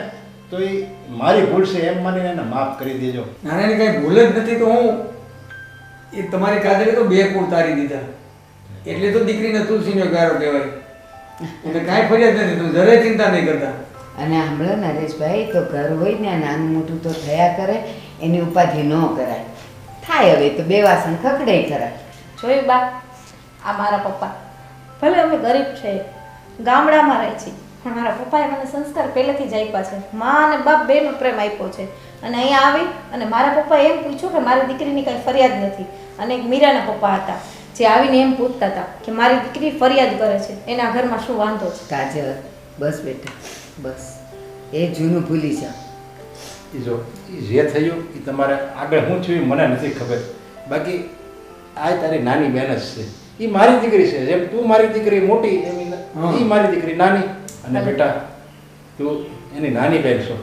તો એ મારી ભૂલ છે એમ માનીને એને માફ કરી દેજો. નાનાની કઈ ભૂલ જ નથી તો હું એ તમારી કાજલે તો 2 કુળ તારી દીધા. એટલે તો દીકરીને તુલસીનો ગારો કહેવાય. એટલે કાંઈ ફરિયાદ નથી, તું જરાય ચિંતા નહીં કરતા. અને સાંભળો નરેશભાઈ, તો ઘર હોય ને નાનું મોટું તો થયા કરે, એની ઉપાધિ ન કરાય. થાય હવે તો 2 વાસણ ખખડે ખરા. જોયું બા, આ મારા પપ્પા, ભલે અમે ગરીબ છે, ગામડામાં રહે છે, પણ મારા પપ્પાએ મને સંસ્કાર પહેલેથી જ આપ્યા છે. મા અને બાપ બેનો પ્રેમ આપ્યો છે. અને અહીંયા આવી અને મારા પપ્પાએ એમ પૂછ્યું કે મારી દીકરીની કાંઈ ફરિયાદ નથી. અને એક મીરાના પપ્પા હતા જે આવીને એમ પૂછતા હતા કે મારી દીકરી ફરિયાદ કરે છે, એના ઘરમાં શું વાંધો છે. કાજલ, બસ બેટા બસ, એ જૂનું ભૂલી જાઓ. એ જો એ જે થયું એ તમારે આગળ શું થયું મને નથી ખબર. બાકી આ તારી નાની બહેન જ છે. એ મારી દીકરી છે. જેમ તું મારી દીકરી મોટી એમ એ મારી દીકરી નાની. અને બેટા તું એની નાની બહેન છો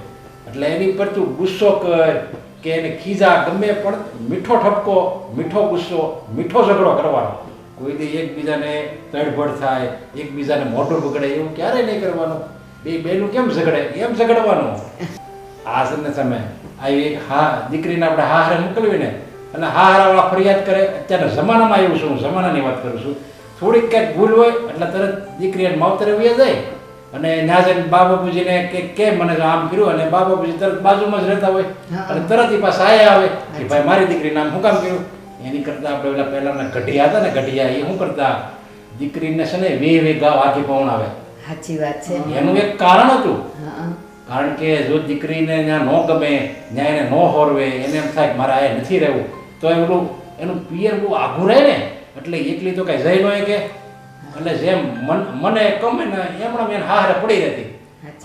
એટલે એની પર તું ગુસ્સો કર કે એને ખીજા ગમે પણ મીઠો ઠપકો, મીઠો ગુસ્સો, મીઠો ઝઘડો કરવાનો. કોઈ દી એકબીજાને તડફડ થાય, એકબીજાને મોઢું બગડે એવું ક્યારેય નહીં કરવાનું. બે બેનું કેમ ઝઘડે એમ ઝઘડવાનું. આ છે ને તમે આવી હા દીકરીને આપણે હારે મોકલવી ને અને હારાવાળા ફરિયાદ કરે. અત્યારના જમાનામાં આવ્યું છું, હું જમાનાની વાત કરું છું. થોડીક ક્યાંક ભૂલ હોય એટલે તરત દીકરી એને માવતરે વ્યા જાય અને ત્યાં જઈને બા બાપુજીને કે મને આમ કર્યું, અને બા બાપુજી તરત બાજુમાં જ રહેતા હોય અને તરત એ પાછા આયા આવે કે ભાઈ મારી દીકરીને આમ શું કામ કર્યું. એની કરતા આપણે પેલા પહેલાના ગઢિયા હતા ને, ગઢિયા એ શું કરતા દીકરીને છે ને વે ગાવ આખી પવણાવે. સાચી વાત છે. એનું એક કારણ હતું. હા, કારણ કે જો દીકરીને ત્યાં ન ગમે, ત્યાં એને ન હોરવે, એને એમ થાય કે મારે આ નથી રહેવું, તો એનું પિયર બહુ આઘું રહે ને એટલે એકલી તો કઈ જઈ ન કે. એટલે જેમ મને ગમે ને એમણે એને હારે પડી રહેતી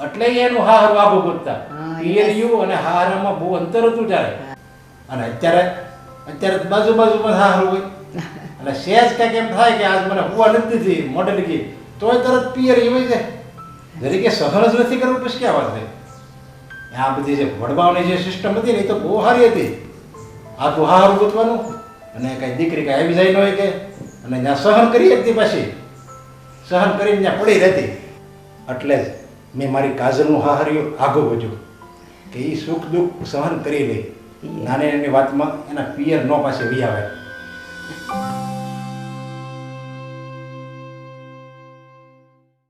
એટલે એનું હારું આઘું ગોતતા. પિયરિયું અને હારામાં બહુ અંતર હતું ત્યારે. અને અત્યારે બાજુમાં હારું હોય એટલે સહેજ કંઈક એમ થાય કે આજ મને હુવા નથી દીધી મોડેલગી તોય તરત પિયર હોય છે. જરીકે સહન જ નથી કરવું પછી ક્યાં વાત થઈ. આ બધી જે વડવાઓની જે સિસ્ટમ હતી ને એ તો બહુ સારી હતી. આખું હારું ગોતવાનું અને કઈ દીકરી કઈ આવી જાય ન હોય કે અને ત્યાં સહન કરી હતી પાછી સહન કરીને ત્યાં પડી રહેતી. એટલે જ મેં મારી કાજલનું હાહર્યું આગળ વધ્યું કે એ સુખ દુઃખ સહન કરી લે. નાની નાની વાતમાં એના પિયર ન પાસે વી આવે.